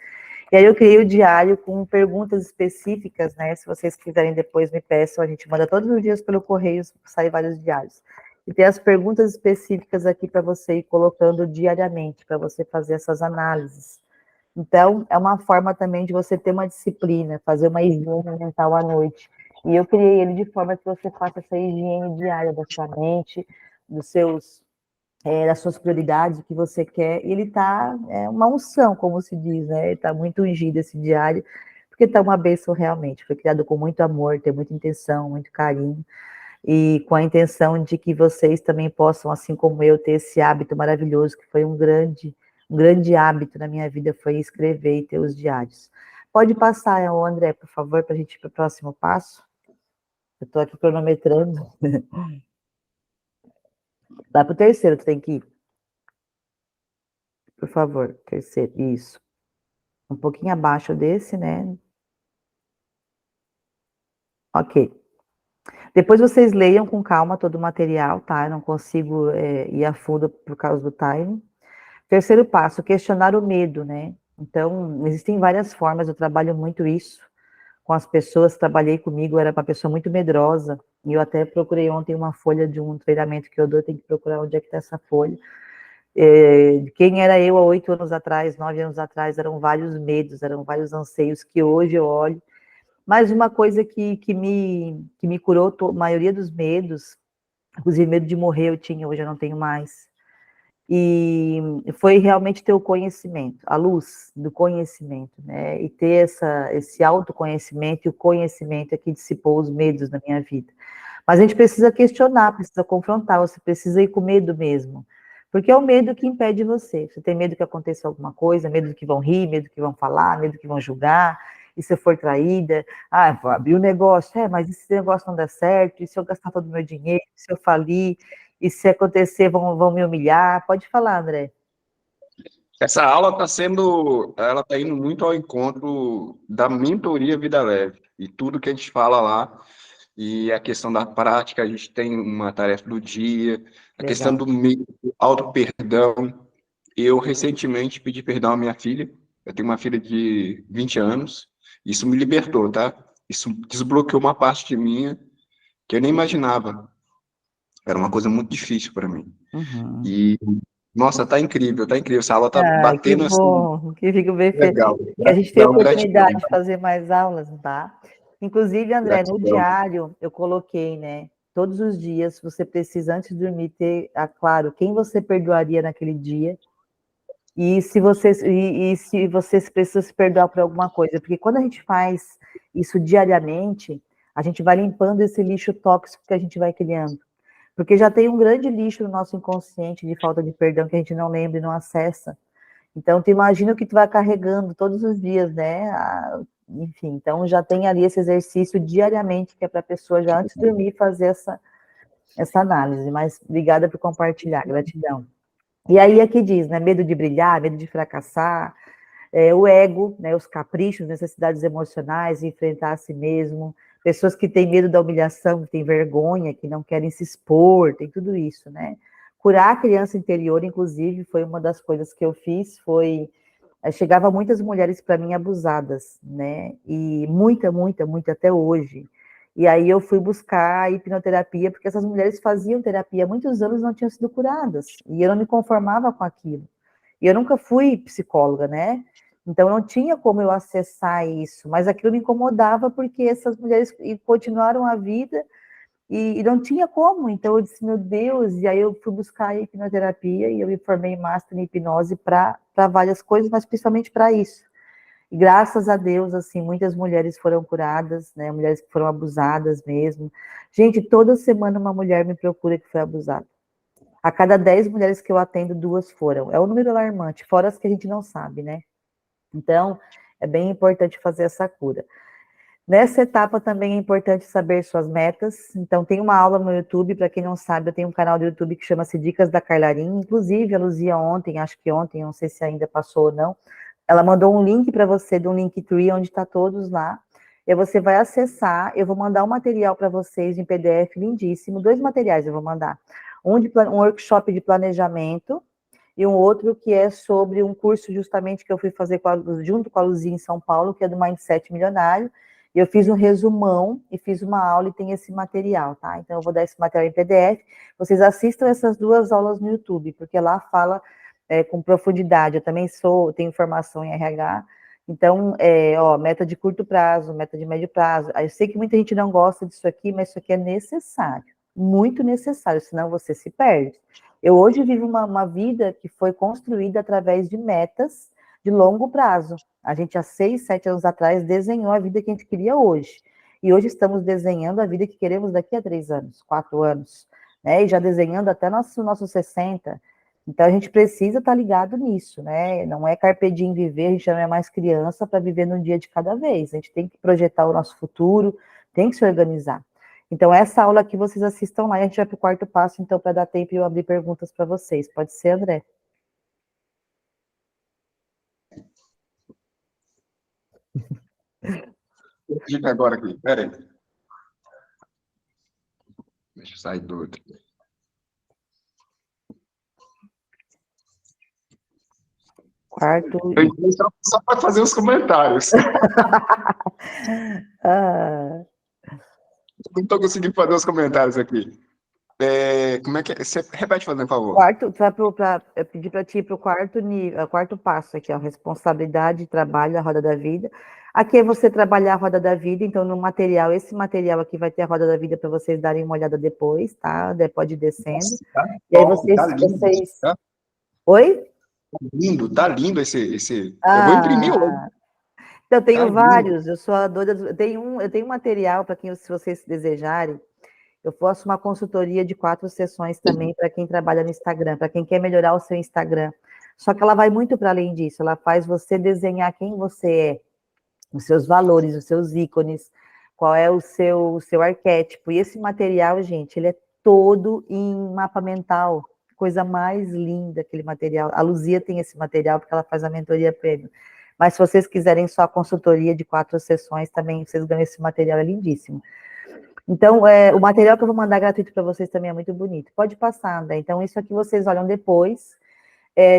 E aí eu criei o diário com perguntas específicas, né? Se vocês quiserem depois me peçam, a gente manda todos os dias pelo correio, sai vários diários. E tem as perguntas específicas aqui para você ir colocando diariamente, para você fazer essas análises. Então, é uma forma também de você ter uma disciplina, fazer uma higiene mental à noite. E eu criei ele de forma que você faça essa higiene diária da sua mente, dos seus das suas prioridades, o que você quer, e ele está, uma unção, como se diz, né? Ele está muito ungido esse diário, porque está uma bênção realmente. Foi criado com muito amor, tem muita intenção, muito carinho, e com a intenção de que vocês também possam, assim como eu, ter esse hábito maravilhoso, que foi um grande hábito na minha vida, foi escrever e ter os diários. Pode passar, André, por favor, para a gente ir para o próximo passo? Eu estou aqui cronometrando. Vai para o terceiro, tu tem que ir. Por favor, terceiro, isso. Um pouquinho abaixo desse, né? Ok. Depois vocês leiam com calma todo o material, tá? Eu não consigo ir a fundo por causa do time. Terceiro passo, questionar o medo, né? Então, existem várias formas, eu trabalho muito isso com as pessoas, trabalhei comigo, eu era uma pessoa muito medrosa, e eu até procurei ontem uma folha de um treinamento que eu dou, tenho que procurar onde é que está essa folha. Quem era eu há 8 anos atrás, 9 anos atrás, eram vários medos, eram vários anseios que hoje eu olho. Mas uma coisa que me curou a maioria dos medos, inclusive medo de morrer eu tinha, hoje eu não tenho mais. E foi realmente ter o conhecimento, a luz do conhecimento, né? E ter esse autoconhecimento, e o conhecimento é que dissipou os medos na minha vida. Mas a gente precisa questionar, precisa confrontar, você precisa ir com medo mesmo. Porque é o medo que impede você. Você tem medo que aconteça alguma coisa, medo que vão rir, medo que vão falar, medo que vão julgar, e se eu for traída, vou abrir o negócio, mas e se esse negócio não der certo, e se eu gastar todo o meu dinheiro, e se eu falir, e se acontecer, vão me humilhar? Pode falar, André. Essa aula ela está indo muito ao encontro da mentoria Vida Leve, e tudo que a gente fala lá, e a questão da prática, a gente tem uma tarefa do dia, a questão do auto-perdão. Eu recentemente pedi perdão à minha filha, eu tenho uma filha de 20 anos, isso me libertou, tá? Isso desbloqueou uma parte de mim que eu nem imaginava. Era uma coisa muito difícil para mim. Uhum. E, nossa, tá incrível. Essa aula tá Que batendo assim. bom, que fico bem feliz. Legal. Que a gente tem a Gratidão. oportunidade de fazer mais aulas, tá? Inclusive, André, no Gratidão. diário eu coloquei, né? Todos os dias você precisa, antes de dormir, ter, claro, quem você perdoaria naquele dia e se você precisa se perdoar por alguma coisa. Porque quando a gente faz isso diariamente, a gente vai limpando esse lixo tóxico que a gente vai criando. Porque já tem um grande lixo no nosso inconsciente de falta de perdão que a gente não lembra e não acessa. Então, tu imagina o que tu vai carregando todos os dias, né? Enfim, então já tem ali esse exercício diariamente, que é para a pessoa já antes de dormir fazer essa análise. Mas obrigada por compartilhar, gratidão. E aí aqui diz, né? Medo de brilhar, medo de fracassar, o ego, né? Os caprichos, necessidades emocionais, enfrentar a si mesmo, pessoas que têm medo da humilhação, que têm vergonha, que não querem se expor, tem tudo isso, né? Curar a criança interior, inclusive, foi uma das coisas que eu fiz, chegava muitas mulheres para mim abusadas, né? E muita até hoje. E aí eu fui buscar a hipnoterapia, porque essas mulheres faziam terapia há muitos anos e não tinham sido curadas. E eu não me conformava com aquilo. E eu nunca fui psicóloga, né? Então não tinha como eu acessar isso, mas aquilo me incomodava porque essas mulheres continuaram a vida e não tinha como. Então eu disse, meu Deus, e aí eu fui buscar a hipnoterapia e eu me formei em master em hipnose para várias coisas, mas principalmente para isso. E graças a Deus, assim, muitas mulheres foram curadas, né? Mulheres que foram abusadas mesmo. Gente, toda semana uma mulher me procura que foi abusada. A cada 10 mulheres que eu atendo, 2 foram. É um número alarmante, fora as que a gente não sabe, né? Então, é bem importante fazer essa cura. Nessa etapa também é importante saber suas metas. Então, tem uma aula no YouTube, para quem não sabe, eu tenho um canal do YouTube que chama-se Dicas da Carlarim. Inclusive, a Luzia ontem, acho que ontem, não sei se ainda passou ou não, ela mandou um link para você, de um Linktree, onde está todos lá. E você vai acessar, eu vou mandar um material para vocês em PDF lindíssimo, 2 materiais eu vou mandar. Um workshop de planejamento, e um outro que é sobre um curso justamente que eu fui fazer junto com a Luzia em São Paulo, que é do Mindset Milionário. E eu fiz um resumão e fiz uma aula e tem esse material, tá? Então eu vou dar esse material em PDF. Vocês assistam essas 2 aulas no YouTube, porque lá fala com profundidade. Eu também tenho formação em RH. Então, meta de curto prazo, meta de médio prazo. Eu sei que muita gente não gosta disso aqui, mas isso aqui é necessário, muito necessário, senão você se perde. Eu hoje vivo uma vida que foi construída através de metas de longo prazo. A gente, há 6, 7 anos atrás, desenhou a vida que a gente queria hoje. E hoje estamos desenhando a vida que queremos daqui a 3 anos, 4 anos, né? E já desenhando até nossos 60. Então, a gente precisa estar ligado nisso, né? Não é carpe diem viver, a gente não é mais criança para viver num dia de cada vez. A gente tem que projetar o nosso futuro, tem que se organizar. Então, essa aula aqui, vocês assistam lá, e a gente vai para o 4º passo, então, para dar tempo de eu abrir perguntas para vocês. Pode ser, André? Dica agora aqui, peraí. Deixa eu sair do outro. Quarto. Eu entrei só para fazer os comentários. Não estou conseguindo fazer os comentários aqui. Como é que é? Você repete, fazendo favor. Quarto, eu pedi para ti ir para o 4º passo aqui, ó, responsabilidade, trabalho, a roda da vida. Aqui é você trabalhar a roda da vida, então no material, esse material aqui vai ter a roda da vida para vocês darem uma olhada depois, tá? Pode ir descendo. Nossa, tá E aí top, tá lindo, tá? Oi? Tá lindo esse. Eu vou imprimir hoje. Então, eu tenho Tá vários, eu sou a doida, eu tenho um material para quem, se vocês desejarem, eu faço uma consultoria de 4 sessões também para quem trabalha no Instagram, para quem quer melhorar o seu Instagram. Só que ela vai muito para além disso, ela faz você desenhar quem você é, os seus valores, os seus ícones, qual é o seu arquétipo. E esse material, gente, ele é todo em mapa mental, coisa mais linda aquele material. A Luzia tem esse material porque ela faz a mentoria prêmio. Mas se vocês quiserem só a consultoria de 4 sessões, também vocês ganham esse material, é lindíssimo. Então, o material que eu vou mandar gratuito para vocês também é muito bonito. Pode passar, André. Então, isso aqui vocês olham depois.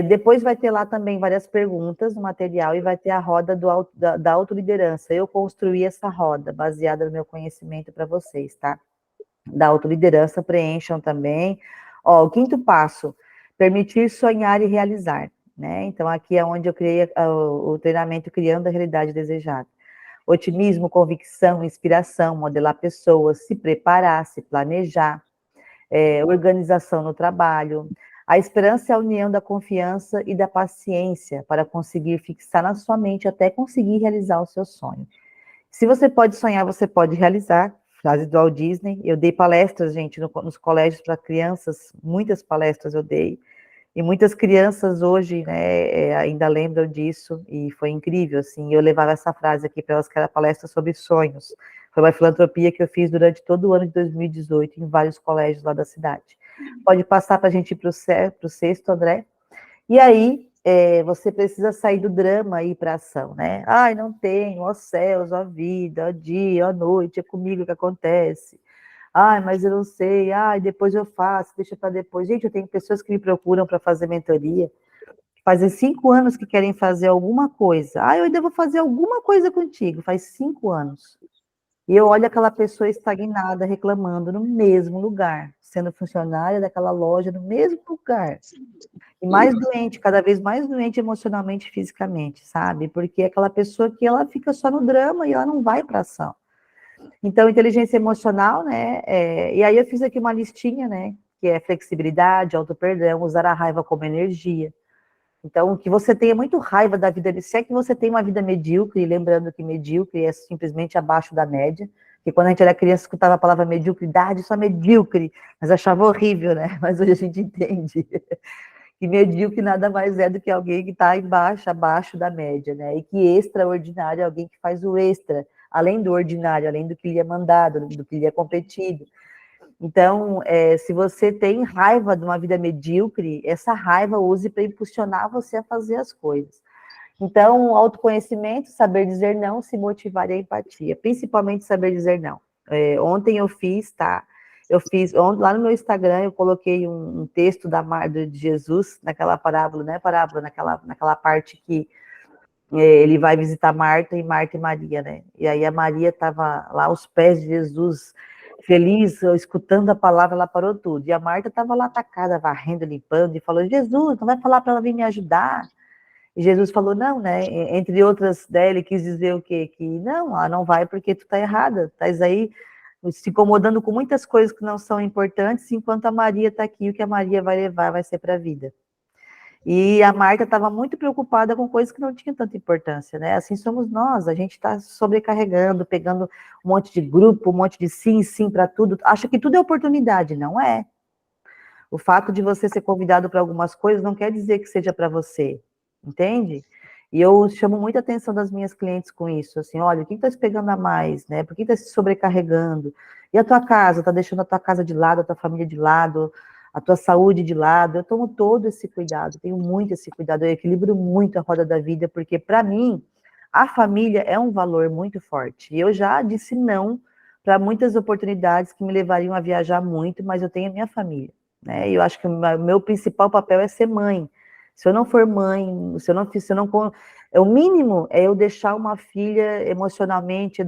Depois vai ter lá também várias perguntas no material e vai ter a roda da autoliderança. Eu construí essa roda baseada no meu conhecimento para vocês, tá? Da autoliderança, preencham também. Ó, o 5º passo, permitir sonhar e realizar, né? Então, aqui é onde eu criei o treinamento Criando a Realidade Desejada. Otimismo, convicção, inspiração, modelar pessoas, se preparar, se planejar, organização no trabalho. A esperança é a união da confiança e da paciência para conseguir fixar na sua mente até conseguir realizar o seu sonho. Se você pode sonhar, você pode realizar. Frase do Walt Disney. Eu dei palestras, gente, nos colégios para crianças, muitas palestras eu dei. E muitas crianças hoje, né, ainda lembram disso, e foi incrível, assim, eu levava essa frase aqui para elas, que era palestra sobre sonhos. Foi uma filantropia que eu fiz durante todo o ano de 2018, em vários colégios lá da cidade. Pode passar para a gente ir para o 6º, André? E aí, você precisa sair do drama e ir para a ação, né? Ai, não tenho, ó céus, ó vida, ó dia, ó noite, é comigo que acontece. Ai, mas eu não sei, ai, depois eu faço, deixa para depois. Gente, eu tenho pessoas que me procuram para fazer mentoria, fazem 5 anos que querem fazer alguma coisa. Ah, eu ainda vou fazer alguma coisa contigo, faz 5 anos. E eu olho aquela pessoa estagnada, reclamando no mesmo lugar, sendo funcionária daquela loja no mesmo lugar. E mais doente, cada vez mais doente emocionalmente e fisicamente, sabe? Porque é aquela pessoa que ela fica só no drama e ela não vai para ação. Então, inteligência emocional, né? E aí eu fiz aqui uma listinha, né? Que é flexibilidade, auto-perdão, usar a raiva como energia. Então, que você tenha muito raiva da vida, se é que você tem uma vida medíocre, lembrando que medíocre é simplesmente abaixo da média, que quando a gente era criança escutava a palavra mediocridade, só medíocre, mas achava horrível, né? Mas hoje a gente entende que medíocre nada mais é do que alguém que está abaixo da média, né? E que extraordinário é alguém que faz o extra, além do ordinário, além do que lhe é mandado, do que lhe é competido. Então, se você tem raiva de uma vida medíocre, essa raiva use para impulsionar você a fazer as coisas. Então, autoconhecimento, saber dizer não, se motivar e a empatia, principalmente saber dizer não. Ontem eu fiz, tá? Lá no meu Instagram, eu coloquei um texto de Jesus, naquela parábola, né? Naquela parte que ele vai visitar Marta e Maria, né? E aí a Maria estava lá aos pés de Jesus, feliz, escutando a palavra, ela parou tudo. E a Marta estava lá atacada, varrendo, limpando, e falou, Jesus, não vai falar para ela vir me ajudar? E Jesus falou, não, né? Entre outras, né, ele quis dizer o quê? Que não, ela não vai porque tu tá errada, estás aí se incomodando com muitas coisas que não são importantes, enquanto a Maria está aqui, o que a Maria vai levar vai ser para a vida. E a Marta estava muito preocupada com coisas que não tinham tanta importância, né? Assim somos nós, a gente está sobrecarregando, pegando um monte de grupo, um monte de sim, sim para tudo, acha que tudo é oportunidade, não é? O fato de você ser convidado para algumas coisas não quer dizer que seja para você, entende? E eu chamo muita atenção das minhas clientes com isso, assim, olha, o que está se pegando a mais, né? Por que está se sobrecarregando? E a tua casa? Está deixando a tua casa de lado, a tua família de lado, a tua saúde de lado? Eu tomo todo esse cuidado, tenho muito esse cuidado, eu equilibro muito a roda da vida, porque para mim, a família é um valor muito forte. E eu já disse não para muitas oportunidades que me levariam a viajar muito, mas eu tenho a minha família, né? E eu acho que o meu principal papel é ser mãe. Se eu não for mãe, o mínimo é eu deixar uma filha emocionalmente,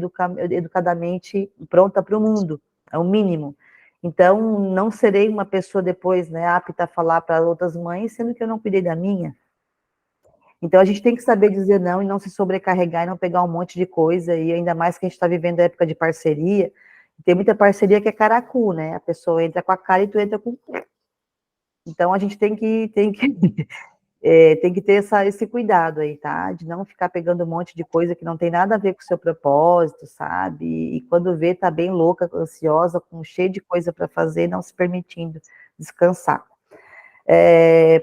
educadamente pronta para o mundo, é o mínimo. Então, não serei uma pessoa depois, né, apta a falar para outras mães, sendo que eu não cuidei da minha. Então, a gente tem que saber dizer não e não se sobrecarregar e não pegar um monte de coisa, e ainda mais que a gente está vivendo a época de parceria, tem muita parceria que é caracu, né? A pessoa entra com a cara e tu entra com o cu. Então, a gente tem que tem que ter esse cuidado aí, tá? De não ficar pegando um monte de coisa que não tem nada a ver com o seu propósito, sabe? E quando vê, tá bem louca, ansiosa, com cheio de coisa para fazer, não se permitindo descansar.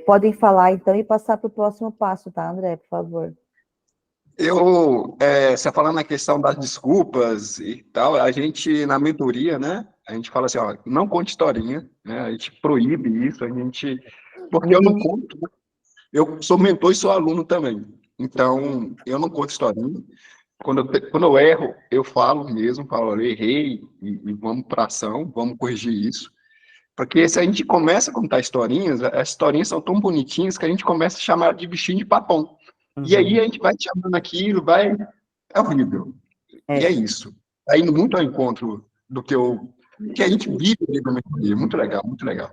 Podem falar, então, e passar para o próximo passo, tá, André, por favor? Você falando na questão das desculpas e tal, a gente, na mentoria, né, a gente fala assim, ó, não conte historinha, né, a gente proíbe isso, porque eu não conto, né? Eu sou mentor e sou aluno também, então, eu não conto historinha. Quando eu erro, eu falo mesmo, falo, eu errei, e vamos para ação, vamos corrigir isso. Porque se a gente começa a contar historinhas, as historinhas são tão bonitinhas que a gente começa a chamar de bichinho de papão. E aí a gente vai chamando aquilo, é horrível. E é isso. Está indo muito ao encontro do que a gente vive ali na mentoria. Muito legal, muito legal.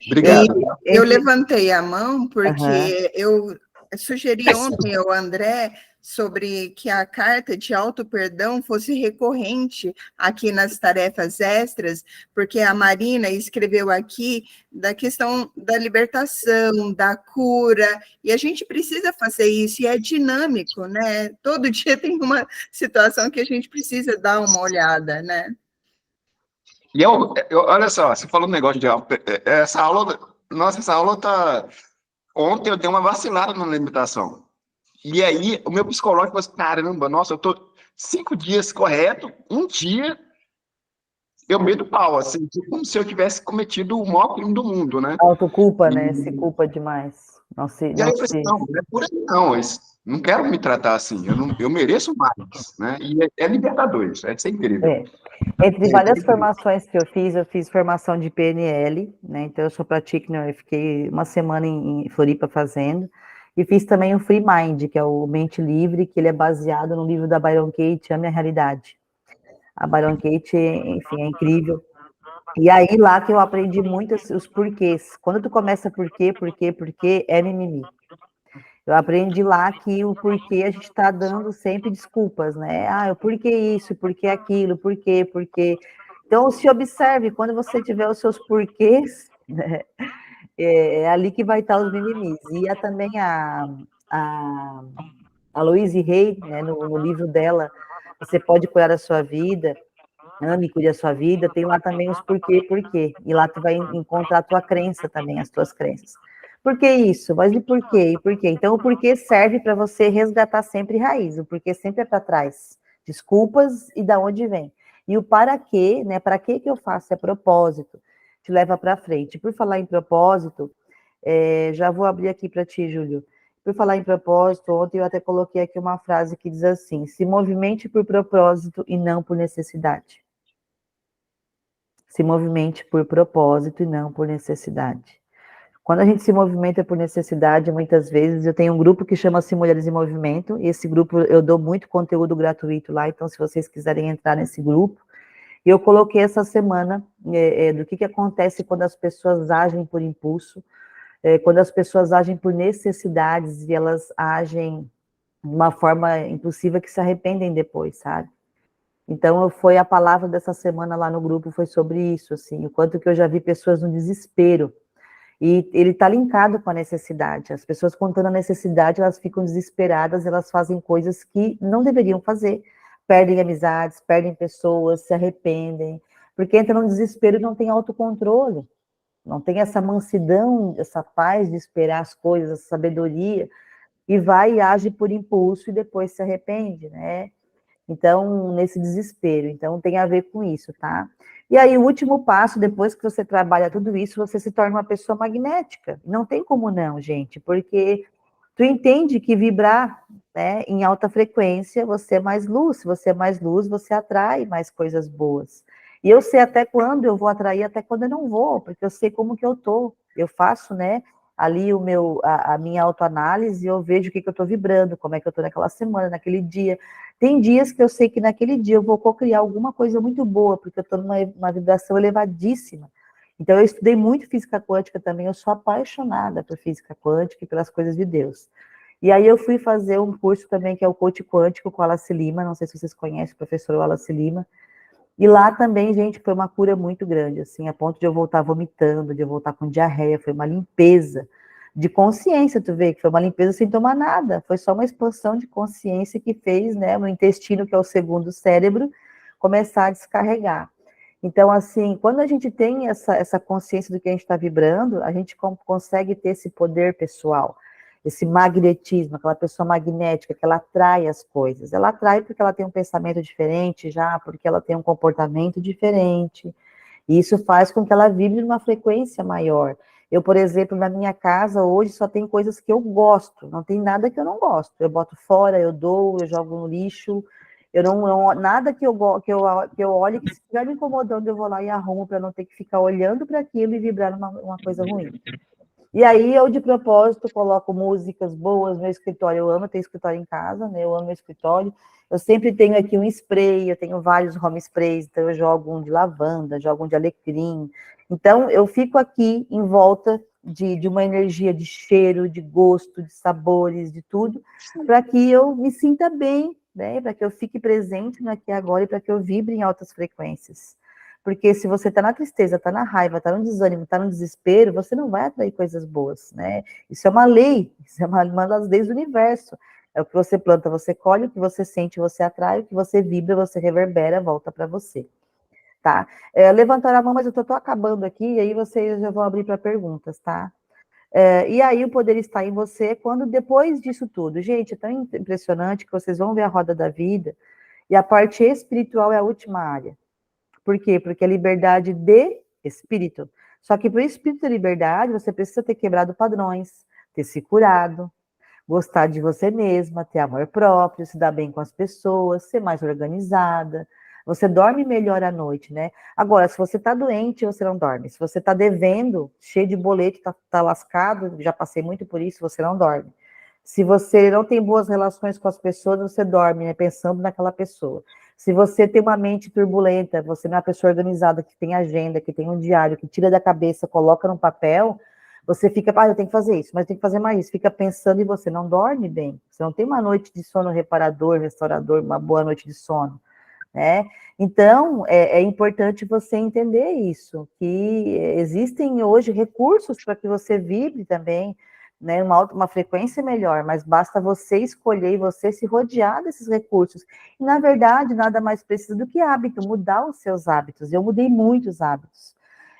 Obrigado. Eu levantei a mão porque eu sugeri ontem ao André sobre que a carta de auto-perdão fosse recorrente aqui nas tarefas extras, porque a Marina escreveu aqui da questão da libertação, da cura, e a gente precisa fazer isso, e é dinâmico, né? Todo dia tem uma situação que a gente precisa dar uma olhada, né? E olha só, você falou um negócio de essa aula, nossa, essa aula tá... Ontem eu dei uma vacilada na alimentação. E aí, o meu psicológico falou assim, caramba, nossa, eu tô 5 dias correto, um dia eu meto pau, assim, como se eu tivesse cometido o maior crime do mundo, né? Autoculpa, né? Se culpa demais. E aí eu falei, não é por aí não, não quero me tratar assim, eu mereço mais, né? E é libertador isso, é ser incrível. Entre várias formações que eu fiz formação de PNL, né? Então eu sou practitioner, eu fiquei uma semana em Floripa fazendo, e fiz também o Free Mind, que é o Mente Livre, que ele é baseado no livro da Byron Katie, Ame a Realidade. A Byron Katie, enfim, é incrível. E aí lá que eu aprendi muito os porquês. Quando tu começa por quê, é mimimi. Eu aprendi lá que o porquê a gente está dando sempre desculpas, né? Ah, o porquê isso, porquê aquilo, porquê. Então, se observe, quando você tiver os seus porquês, né, é ali que vai estar os mimimis. E também a Louise Hay, né, no livro dela, Você Pode Curar a Sua Vida, Ame, Cuide a Sua Vida, tem lá também os porquê. E lá tu vai encontrar a tua crença também, as tuas crenças. Por que isso? Mas e por quê? Então, o porquê serve para você resgatar sempre raiz, o porquê sempre é para trás. Desculpas e da onde vem. E o para quê, né? Para que eu faço? É propósito. Te leva para frente. Por falar em propósito, já vou abrir aqui para ti, Júlio. Por falar em propósito, ontem eu até coloquei aqui uma frase que diz assim: se movimente por propósito e não por necessidade. Se movimente por propósito e não por necessidade. Quando a gente se movimenta por necessidade, muitas vezes, eu tenho um grupo que chama-se Mulheres em Movimento, e esse grupo eu dou muito conteúdo gratuito lá, então se vocês quiserem entrar nesse grupo, eu coloquei essa semana do que acontece quando as pessoas agem por impulso, quando as pessoas agem por necessidades e elas agem de uma forma impulsiva que se arrependem depois, sabe? Então, foi a palavra dessa semana lá no grupo, foi sobre isso, assim, o quanto que eu já vi pessoas no desespero, e ele está linkado com a necessidade. As pessoas contando a necessidade, elas ficam desesperadas, elas fazem coisas que não deveriam fazer, perdem amizades, perdem pessoas, se arrependem, porque entra no desespero e não tem autocontrole, não tem essa mansidão, essa paz de esperar as coisas, essa sabedoria, e vai e age por impulso e depois se arrepende, né? Então, nesse desespero. Então, tem a ver com isso, tá? E aí, o último passo, depois que você trabalha tudo isso, você se torna uma pessoa magnética. Não tem como não, gente, porque tu entende que vibrar, né, em alta frequência, você é mais luz. Se você é mais luz, você atrai mais coisas boas. E eu sei até quando eu vou atrair, até quando eu não vou, porque eu sei como que eu tô. Eu faço, né, ali a minha autoanálise, eu vejo o que eu estou vibrando, como é que eu estou naquela semana, naquele dia. Tem dias que eu sei que naquele dia eu vou co-criar alguma coisa muito boa, porque eu estou numa vibração elevadíssima. Então, eu estudei muito física quântica também, eu sou apaixonada por física quântica e pelas coisas de Deus. E aí eu fui fazer um curso também, que é o Coach Quântico com a Wallace Lima, não sei se vocês conhecem o professor Wallace Lima, e lá também, gente, foi uma cura muito grande, assim, a ponto de eu voltar vomitando, de eu voltar com diarreia, foi uma limpeza de consciência, tu vê, que foi uma limpeza sem tomar nada, foi só uma expansão de consciência que fez, né, o intestino, que é o segundo cérebro, começar a descarregar. Então, assim, quando a gente tem essa consciência do que a gente está vibrando, a gente consegue ter esse poder pessoal, esse magnetismo, aquela pessoa magnética, que ela atrai as coisas. Ela atrai porque ela tem um pensamento diferente já, porque ela tem um comportamento diferente, e isso faz com que ela vibre numa frequência maior. Eu, por exemplo, na minha casa, hoje, só tem coisas que eu gosto, não tem nada que eu não gosto. Eu boto fora, eu dou, eu jogo no lixo, eu não nada que eu olhe, que se estiver me incomodando, eu vou lá e arrumo para não ter que ficar olhando para aquilo e vibrar uma coisa ruim. E aí, eu, de propósito, coloco músicas boas no meu escritório. Eu amo ter escritório em casa, né? Eu amo meu escritório. Eu sempre tenho aqui um spray, eu tenho vários home sprays, então eu jogo um de lavanda, jogo um de alecrim. Então, eu fico aqui em volta de uma energia de cheiro, de gosto, de sabores, de tudo, para que eu me sinta bem, né? Para que eu fique presente no aqui e agora e para que eu vibre em altas frequências. Porque se você está na tristeza, está na raiva, está no desânimo, está no desespero, você não vai atrair coisas boas, né? Isso é uma lei, isso é uma das leis do universo. É o que você planta, você colhe, o que você sente, você atrai, o que você vibra, você reverbera, volta para você, tá? Levantaram a mão, mas eu tô acabando aqui, e aí vocês já vão abrir para perguntas, tá? E aí o poder está em você quando depois disso tudo. Gente, é tão impressionante que vocês vão ver a roda da vida, e a parte espiritual é a última área. Por quê? Porque é liberdade de espírito. Só que para o espírito de liberdade, você precisa ter quebrado padrões, ter se curado, gostar de você mesma, ter amor próprio, se dar bem com as pessoas, ser mais organizada. Você dorme melhor à noite, né? Agora, se você está doente, você não dorme. Se você está devendo, cheio de boleto, tá lascado, já passei muito por isso, você não dorme. Se você não tem boas relações com as pessoas, você dorme, né, pensando naquela pessoa. Se você tem uma mente turbulenta, você não é uma pessoa organizada, que tem agenda, que tem um diário, que tira da cabeça, coloca num papel, você fica, eu tenho que fazer isso, mas eu tenho que fazer mais isso, fica pensando e você não dorme bem. Você não tem uma noite de sono reparador, restaurador, uma boa noite de sono, né? Então, é importante você entender isso, que existem hoje recursos para que você vibre também, né, uma frequência melhor, mas basta você escolher e você se rodear desses recursos. E, na verdade, nada mais precisa do que hábito, mudar os seus hábitos. Eu mudei muitos hábitos.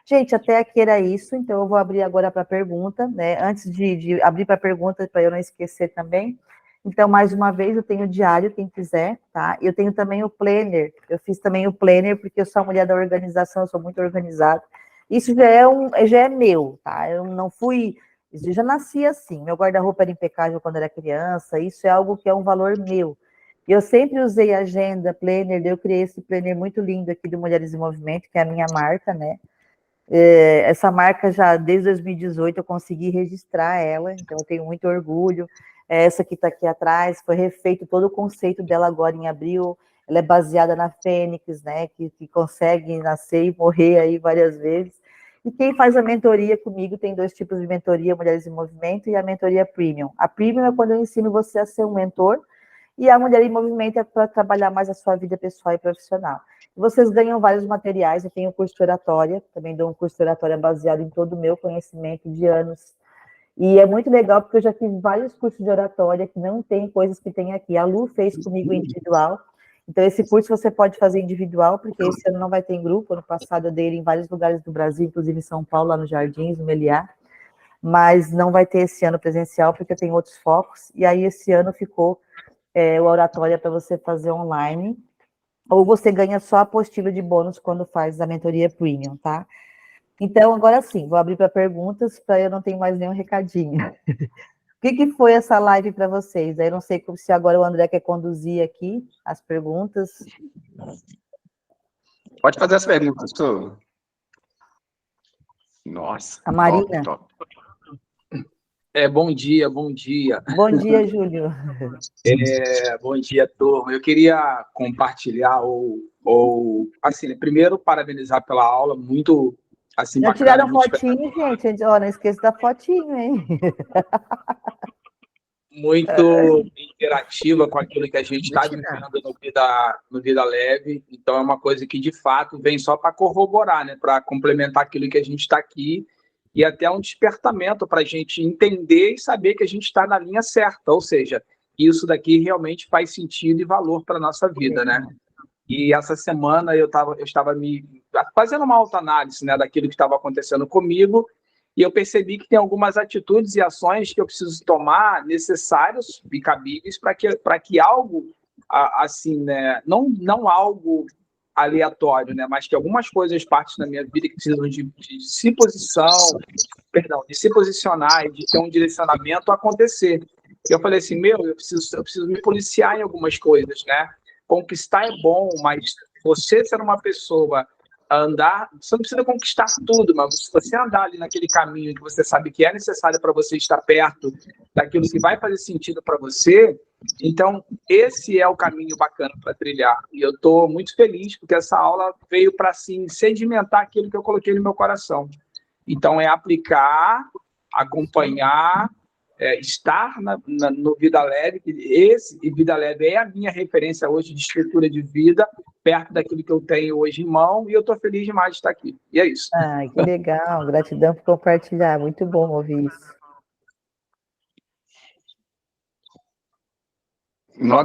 Gente, até aqui era isso, então eu vou abrir agora para a pergunta, né? Antes de abrir para a pergunta, para eu não esquecer também, Então, mais uma vez, eu tenho o diário, quem quiser, tá? Eu tenho também o planner. Eu fiz também o planner, porque eu sou a mulher da organização, eu sou muito organizada. Isso já é meu, tá? Eu não fui... Eu já nasci assim. Meu guarda-roupa era impecável quando era criança. Isso é algo que é um valor meu. Eu sempre usei agenda, planner. Eu criei esse planner muito lindo aqui do Mulheres em Movimento, que é a minha marca, né? Essa marca já, desde 2018, eu consegui registrar ela, então eu tenho muito orgulho. Essa que está aqui atrás, foi refeito todo o conceito dela agora em abril. Ela é baseada na Fênix, né, que consegue nascer e morrer aí várias vezes. E quem faz a mentoria comigo, tem 2 tipos de mentoria, Mulheres em Movimento e a mentoria Premium. A Premium é quando eu ensino você a ser um mentor, e a Mulher em Movimento é para trabalhar mais a sua vida pessoal e profissional. Vocês ganham vários materiais, eu tenho um curso de oratória, também dou um curso de oratória baseado em todo o meu conhecimento de anos. E é muito legal, porque eu já fiz vários cursos de oratória que não tem coisas que tem aqui. A Lu fez comigo individual, então esse curso você pode fazer individual, porque esse ano não vai ter em grupo. Ano passado eu dei ele em vários lugares do Brasil, inclusive em São Paulo, lá no Jardins, no Meliá, mas não vai ter esse ano presencial, porque eu tenho outros focos, e aí esse ano ficou o oratória para você fazer online, ou você ganha só a apostila de bônus quando faz a mentoria premium, tá? Então, agora sim, vou abrir para perguntas, para eu não ter mais nenhum recadinho. O que foi essa live para vocês? Eu não sei se agora o André quer conduzir aqui as perguntas. Pode fazer as perguntas, tu. Nossa, A Marina. top. Bom dia, bom dia. Bom dia, Júlio. Bom dia, turma. Eu queria compartilhar assim, primeiro parabenizar pela aula, muito assim Já bacana. tiraram fotinho, gente? Ó, não esqueça da fotinho, hein? Muito interativa com aquilo que a gente está vivendo no Vida Leve. Então, é uma coisa que, de fato, vem só para corroborar, né? Para complementar aquilo que a gente está aqui e até um despertamento para a gente entender e saber que a gente está na linha certa. Ou seja, isso daqui realmente faz sentido e valor para a nossa vida, né? E essa semana eu estava me fazendo uma autoanálise, né, daquilo que estava acontecendo comigo, e eu percebi que tem algumas atitudes e ações que eu preciso tomar necessários e cabíveis para que algo assim, né, não algo aleatório, né, mas que algumas coisas partem da minha vida que precisam de se de se posicionar e de ter um direcionamento acontecer. E eu falei assim, eu preciso me policiar em algumas coisas, né? Conquistar é bom, mas você ser uma pessoa andar, você não precisa conquistar tudo, mas se você andar ali naquele caminho que você sabe que é necessário para você estar perto daquilo que vai fazer sentido para você, então esse é o caminho bacana para trilhar. E eu estou muito feliz porque essa aula veio para assim sedimentar aquilo que eu coloquei no meu coração. Então é aplicar, acompanhar, estar no Vida Leve, e Vida Leve é a minha referência hoje de escritura de vida, perto daquilo que eu tenho hoje em mão, e eu estou feliz demais de estar aqui. E é isso. Ai, que legal, gratidão por compartilhar, muito bom ouvir isso.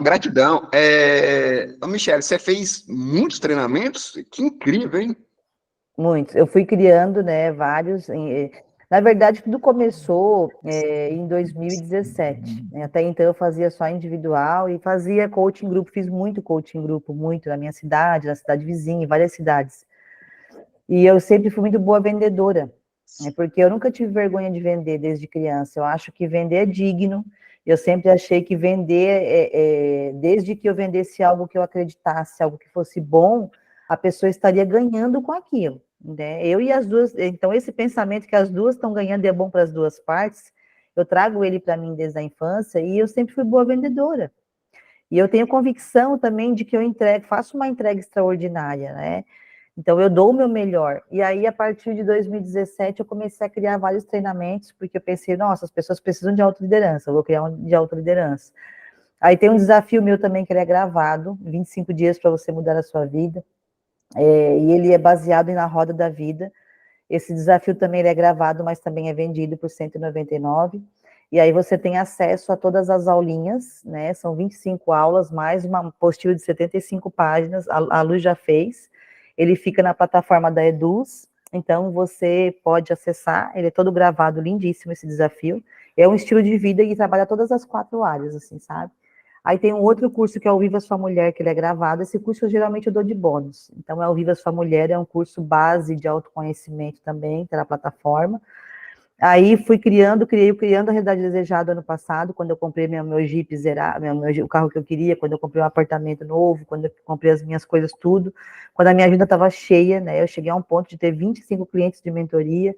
Gratidão. Michele, você fez muitos treinamentos? Que incrível, hein? Muitos. Eu fui criando, né, vários. Na verdade, tudo começou em 2017. Né? Até então eu fazia só individual e fazia coaching grupo. Fiz muito coaching grupo, muito na minha cidade, na cidade vizinha, em várias cidades. E eu sempre fui muito boa vendedora, né? Porque eu nunca tive vergonha de vender desde criança. Eu acho que vender é digno. Eu sempre achei que vender, desde que eu vendesse algo que eu acreditasse, algo que fosse bom, a pessoa estaria ganhando com aquilo, né? Eu e as duas, então esse pensamento que as duas estão ganhando e é bom para as duas partes, eu trago ele para mim desde a infância e eu sempre fui boa vendedora. E eu tenho convicção também de que eu faço uma entrega extraordinária, né? Então eu dou o meu melhor. E aí a partir de 2017 eu comecei a criar vários treinamentos, porque eu pensei, nossa, as pessoas precisam de autoliderança, eu vou criar um de autoliderança. Aí tem um desafio meu também que ele é gravado, 25 dias para você mudar a sua vida. E ele é baseado na Roda da Vida. Esse desafio também ele é gravado, mas também é vendido por R$199. E aí você tem acesso a todas as aulinhas, né? São 25 aulas, mais uma apostila de 75 páginas, a Lu já fez. Ele fica na plataforma da Eduz, Então, você pode acessar, ele é todo gravado, lindíssimo esse desafio. É um estilo de vida que trabalha todas as 4 áreas, assim, sabe? Aí tem um outro curso que é o Viva Sua Mulher, que ele é gravado. Esse curso eu geralmente dou de bônus. Então, é o Viva Sua Mulher, é um curso base de autoconhecimento também, pela plataforma. Aí criando a realidade desejada ano passado, quando eu comprei meu Jeep zerado, o carro que eu queria, quando eu comprei um apartamento novo, quando eu comprei as minhas coisas, tudo. Quando a minha agenda estava cheia, né? Eu cheguei a um ponto de ter 25 clientes de mentoria.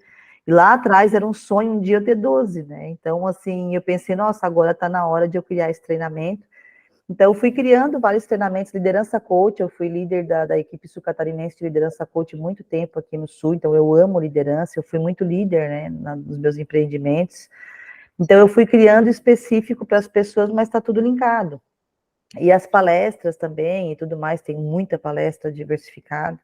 E lá atrás era um sonho um dia eu ter 12, né? Então, assim, eu pensei, nossa, agora está na hora de eu criar esse treinamento. Então, eu fui criando vários treinamentos, liderança coach, eu fui líder da equipe sul-catarinense de liderança coach muito tempo aqui no Sul, então eu amo liderança, eu fui muito líder, né, nos meus empreendimentos. Então, eu fui criando específico para as pessoas, mas está tudo linkado. E as palestras também e tudo mais, tem muita palestra diversificada.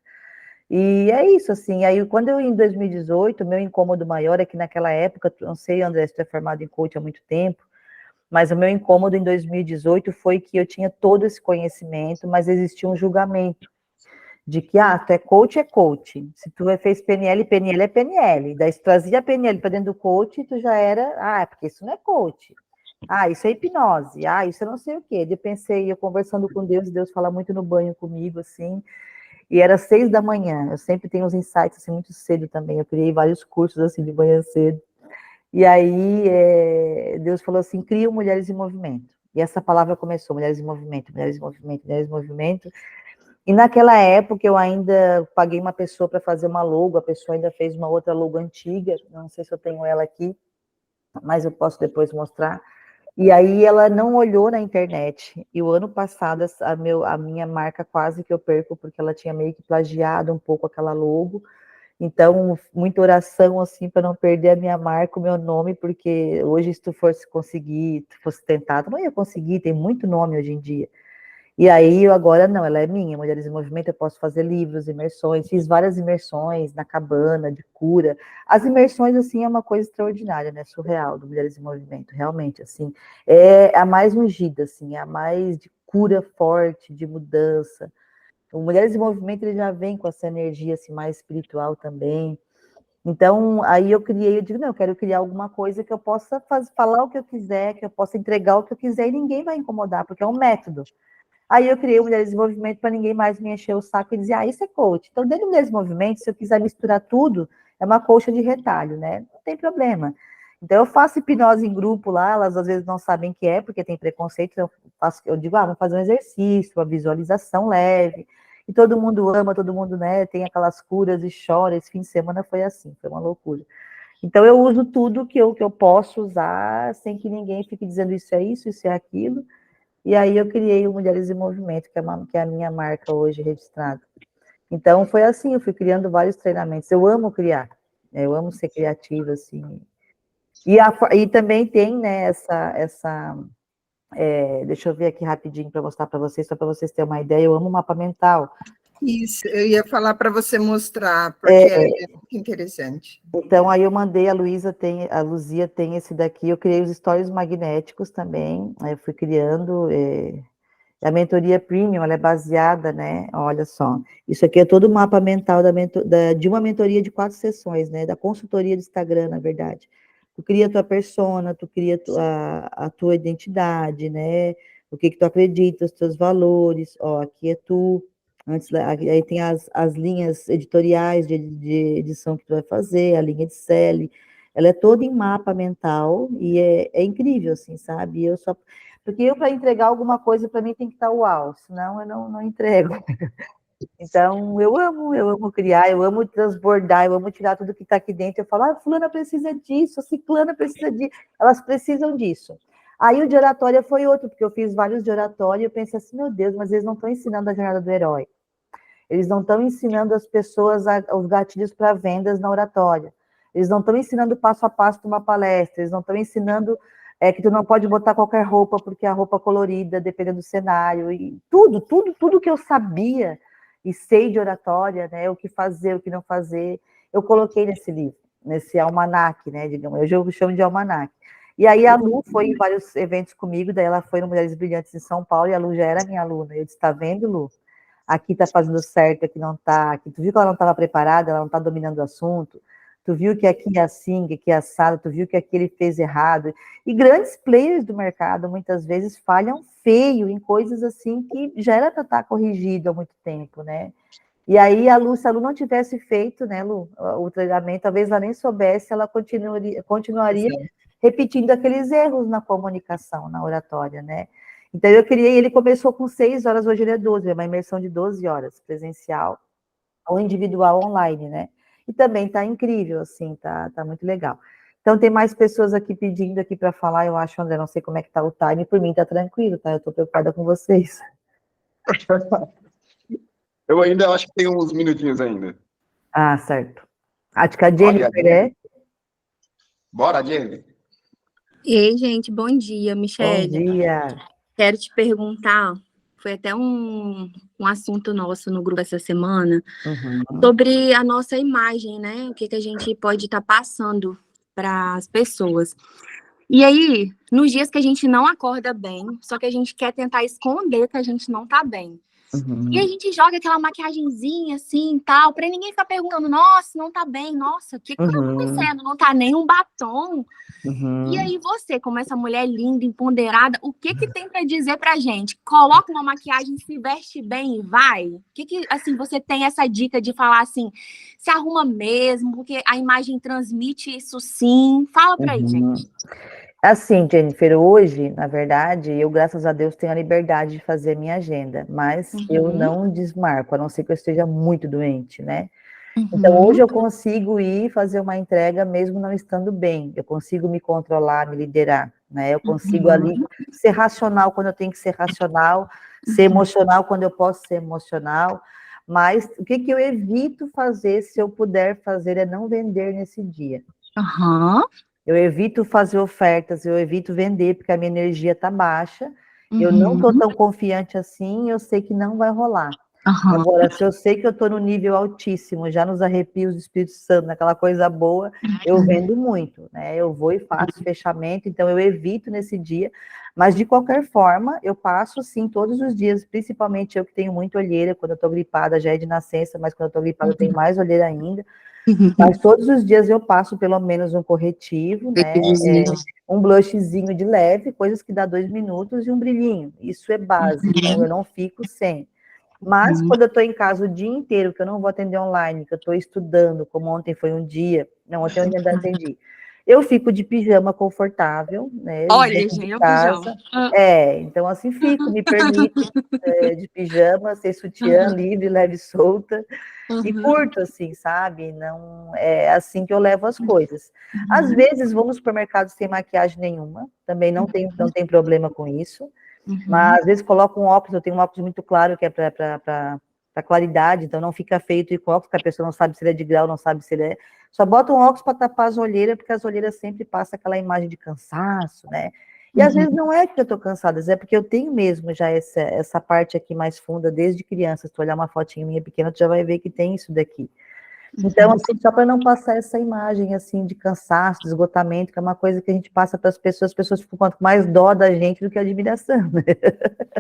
E é isso, assim, aí quando eu, em 2018, meu incômodo maior é que naquela época, não sei, André, se tu é formado em coach há muito tempo, mas o meu incômodo em 2018 foi que eu tinha todo esse conhecimento, mas existia um julgamento de que, tu é coach. Se tu fez PNL, PNL é PNL. Daí, se tu trazia a PNL para dentro do coach, tu já era, porque isso não é coach. Isso é hipnose. Isso eu não sei o quê. Eu pensei, eu conversando com Deus fala muito no banho comigo, assim, e era 6 da manhã. Eu sempre tenho uns insights, assim, muito cedo também. Eu criei vários cursos, assim, de manhã cedo. E aí, Deus falou assim, cria Mulheres em Movimento. E essa palavra começou, Mulheres em Movimento, Mulheres em Movimento, Mulheres em Movimento. E naquela época, eu ainda paguei uma pessoa para fazer uma logo, a pessoa ainda fez uma outra logo antiga, não sei se eu tenho ela aqui, mas eu posso depois mostrar. E aí, ela não olhou na internet. E o ano passado, a minha marca quase que eu perco, porque ela tinha meio que plagiado um pouco aquela logo. Então, muita oração, assim, para não perder a minha marca, o meu nome, porque hoje, se tu fosse conseguir, tu fosse tentar, tu não ia conseguir, tem muito nome hoje em dia. E aí, agora não, ela é minha, Mulheres em Movimento, eu posso fazer livros, imersões, fiz várias imersões na cabana, de cura. As imersões, assim, é uma coisa extraordinária, né, surreal, do Mulheres em Movimento, realmente, assim, é a mais ungida, assim, é a mais de cura forte, de mudança. O Mulheres em Movimento, ele já vem com essa energia assim, mais espiritual também. Então, aí eu digo, não, eu quero criar alguma coisa que eu possa falar o que eu quiser, que eu possa entregar o que eu quiser e ninguém vai incomodar, porque é um método. Aí eu criei o Mulheres em Movimento para ninguém mais me encher o saco e dizer, isso é coach. Então, dentro do Mulheres em Movimento, se eu quiser misturar tudo, é uma colcha de retalho, né? Não tem problema. Então, eu faço hipnose em grupo lá, elas às vezes não sabem o que é, porque tem preconceito, eu digo, vamos fazer um exercício, uma visualização leve, e todo mundo ama, todo mundo, né, tem aquelas curas e chora. Esse fim de semana foi assim, foi uma loucura. Então, eu uso tudo que eu posso usar, sem que ninguém fique dizendo isso é aquilo. E aí eu criei o Mulheres em Movimento, que é a minha marca hoje registrada. Então, foi assim, eu fui criando vários treinamentos. Eu amo criar, né, eu amo ser criativa, assim. E também tem, né, deixa eu ver aqui rapidinho para mostrar para vocês, só para vocês terem uma ideia, eu amo mapa mental. Isso, eu ia falar para você mostrar, porque é muito interessante. Então, aí eu mandei, a Luzia tem esse daqui, eu criei os stories magnéticos também, aí eu fui criando, a mentoria premium, ela é baseada, né, olha só, isso aqui é todo o mapa mental de uma mentoria de 4 sessões, né, da consultoria do Instagram, na verdade. Tu cria a tua persona, tu cria a tua identidade, né, o que tu acredita, os teus valores, aqui é tu, aí tem as linhas editoriais de edição que tu vai fazer, a linha de CL, ela é toda em mapa mental, e é incrível, assim, sabe, porque eu, para entregar alguma coisa, para mim tem que estar uau, senão eu não entrego. Então, eu amo criar, eu amo transbordar, eu amo tirar tudo que está aqui dentro. Eu falo, fulana precisa disso, a ciclana precisa disso, elas precisam disso. Aí o de oratória foi outro, porque eu fiz vários de oratória e eu pensei assim, meu Deus, mas eles não estão ensinando a jornada do herói. Eles não estão ensinando as pessoas os gatilhos para vendas na oratória. Eles não estão ensinando passo a passo de uma palestra, eles não estão ensinando que tu não pode botar qualquer roupa, porque a roupa colorida, dependendo do cenário, e tudo que eu sabia e sei de oratória, né, o que fazer, o que não fazer, eu coloquei nesse livro, nesse almanaque, né, digamos, hoje eu chamo de almanaque. E aí a Lu foi em vários eventos comigo, daí ela foi no Mulheres Brilhantes em São Paulo, e a Lu já era minha aluna, eu disse, tá vendo, Lu? aqui está fazendo certo, aqui não está, aqui tu viu que ela não estava preparada, ela não está dominando o assunto, tu viu que aqui é assim, que aqui é assado, tu viu que aqui ele fez errado. E grandes players do mercado, muitas vezes, falham feio em coisas assim que já era para estar corrigido há muito tempo, né? E aí, se a Lu não tivesse feito, né, Lu, o treinamento, talvez ela nem soubesse, ela continuaria repetindo aqueles erros na comunicação, na oratória, né? Então, ele começou com 6 horas, hoje ele é 12, é uma imersão de 12 horas, presencial ou individual online, né? E também tá incrível, assim, tá muito legal. Então, tem mais pessoas aqui pedindo aqui para falar, eu acho, André, não sei como é que tá o time, por mim tá tranquilo, tá? Eu tô preocupada com vocês. Eu ainda acho que tem uns minutinhos ainda. Ah, certo. Acho que a Jennifer é. Bora, Jenny. Ei, gente, bom dia, Bom Michele. dia. Quero te perguntar, foi até um assunto nosso no grupo essa semana, sobre a nossa imagem, né? O que a gente pode estar passando para as pessoas. E aí, nos dias que a gente não acorda bem, só que a gente quer tentar esconder que a gente não tá bem. E a gente joga aquela maquiagenzinha assim, tal, para ninguém ficar perguntando, nossa, não tá bem, nossa, o que tá acontecendo? Não tá nem um batom. E aí você, como essa mulher linda, empoderada, o que tem para dizer pra gente? Coloca uma maquiagem, se veste bem e vai? O que assim, você tem essa dica de falar assim, se arruma mesmo, porque a imagem transmite isso sim? Fala pra aí, gente. Assim, Jennifer, hoje, na verdade, eu, graças a Deus, tenho a liberdade de fazer minha agenda, mas eu não desmarco, a não ser que eu esteja muito doente, né? Então, hoje eu consigo ir fazer uma entrega mesmo não estando bem, eu consigo me controlar, me liderar, né? Eu consigo ali ser racional quando eu tenho que ser racional, ser emocional quando eu posso ser emocional, mas o que eu evito fazer, se eu puder fazer, é não vender nesse dia. Eu evito fazer ofertas, eu evito vender, porque a minha energia está baixa, eu não estou tão confiante assim, eu sei que não vai rolar. Agora, se eu sei que eu estou no nível altíssimo, já nos arrepios do Espírito Santo, naquela coisa boa, eu vendo muito, né? Eu vou e faço fechamento, então eu evito nesse dia, mas de qualquer forma, eu passo sim todos os dias, principalmente eu que tenho muita olheira, quando eu estou gripada já é de nascença, mas quando eu estou gripada eu tenho mais olheira ainda. Mas todos os dias eu passo pelo menos um corretivo, né? Um blushzinho de leve, coisas que dá 2 minutos e um brilhinho. Isso é básico, então eu não fico sem. Mas quando eu estou em casa o dia inteiro, que eu não vou atender online, que eu estou estudando, como ontem foi um dia, não, ontem eu ainda atendi. Eu fico de pijama confortável, né? Olha, dentro gente, de eu casa. pijama. Então assim fico, me permite de pijama, ser sutiã, livre, leve e solta. E curto, assim, sabe? Não é assim que eu levo as coisas. Às vezes vou no supermercado sem maquiagem nenhuma, também não tem problema com isso. Mas às vezes coloco um óculos, eu tenho um óculos muito claro que é para claridade, então não fica feio e com óculos, que a pessoa não sabe se ele é de grau, não sabe se ele é. Só bota um óculos para tapar as olheiras, porque as olheiras sempre passam aquela imagem de cansaço, né? E às vezes não é que eu estou cansada, é porque eu tenho mesmo já essa parte aqui mais funda desde criança. Se tu olhar uma fotinha minha pequena, tu já vai ver que tem isso daqui. Então, assim, só para não passar essa imagem, assim, de cansaço, de esgotamento, que é uma coisa que a gente passa para as pessoas ficam quanto mais dó da gente do que admiração, né?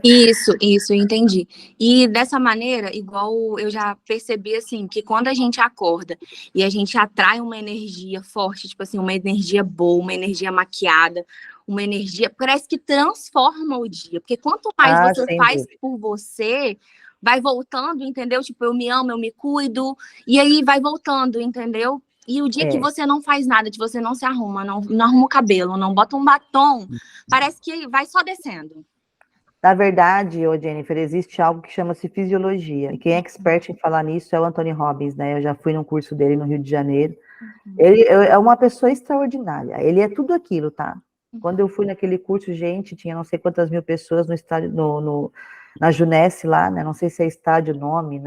Isso, entendi. E dessa maneira, igual eu já percebi, assim, que quando a gente acorda e a gente atrai uma energia forte, tipo assim, uma energia boa, uma energia maquiada, uma energia, parece que transforma o dia, porque quanto mais você faz por você, vai voltando, entendeu? Tipo, eu me amo, eu me cuido, e aí vai voltando, entendeu? E o dia que você não faz nada, que você não se arruma, não arruma o cabelo, não bota um batom, parece que vai só descendo. Na verdade, Jennifer, existe algo que chama-se fisiologia. E quem é expert em falar nisso é o Anthony Robbins, né? Eu já fui num curso dele no Rio de Janeiro. Ele é uma pessoa extraordinária. Ele é tudo aquilo, tá? Quando eu fui naquele curso, gente, tinha não sei quantas mil pessoas no estádio, na Junesse lá, né? Não sei se é estádio o nome,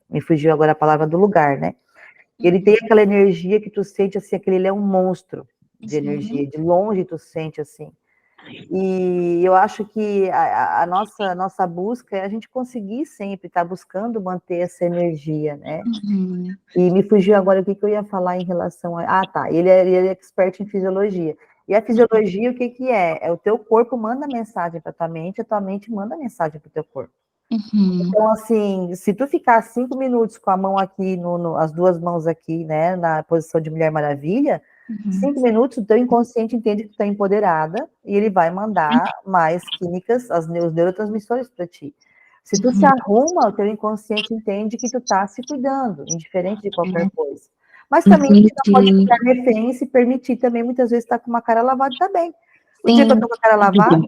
me fugiu agora a palavra do lugar, né? Ele tem aquela energia que tu sente assim, ele é um monstro de energia, de longe tu sente assim. E eu acho que a nossa busca é a gente conseguir sempre estar buscando manter essa energia, né? E me fugiu agora o que eu ia falar em relação a... Ah, tá, ele é expert em fisiologia. E a fisiologia, o que é? É o teu corpo manda mensagem para tua mente, a tua mente manda mensagem para o teu corpo. Então, assim, se tu ficar 5 minutos com a mão aqui, as duas mãos aqui, né, na posição de Mulher Maravilha, 5 minutos, o teu inconsciente entende que tu tá empoderada e ele vai mandar mais químicas, os neurotransmissores para ti. Se tu se arruma, o teu inconsciente entende que tu tá se cuidando, indiferente de qualquer coisa. Mas também a gente não pode ficar refém e se permitir também, muitas vezes, estar com uma cara lavada também. O dia que eu tô com a cara lavada,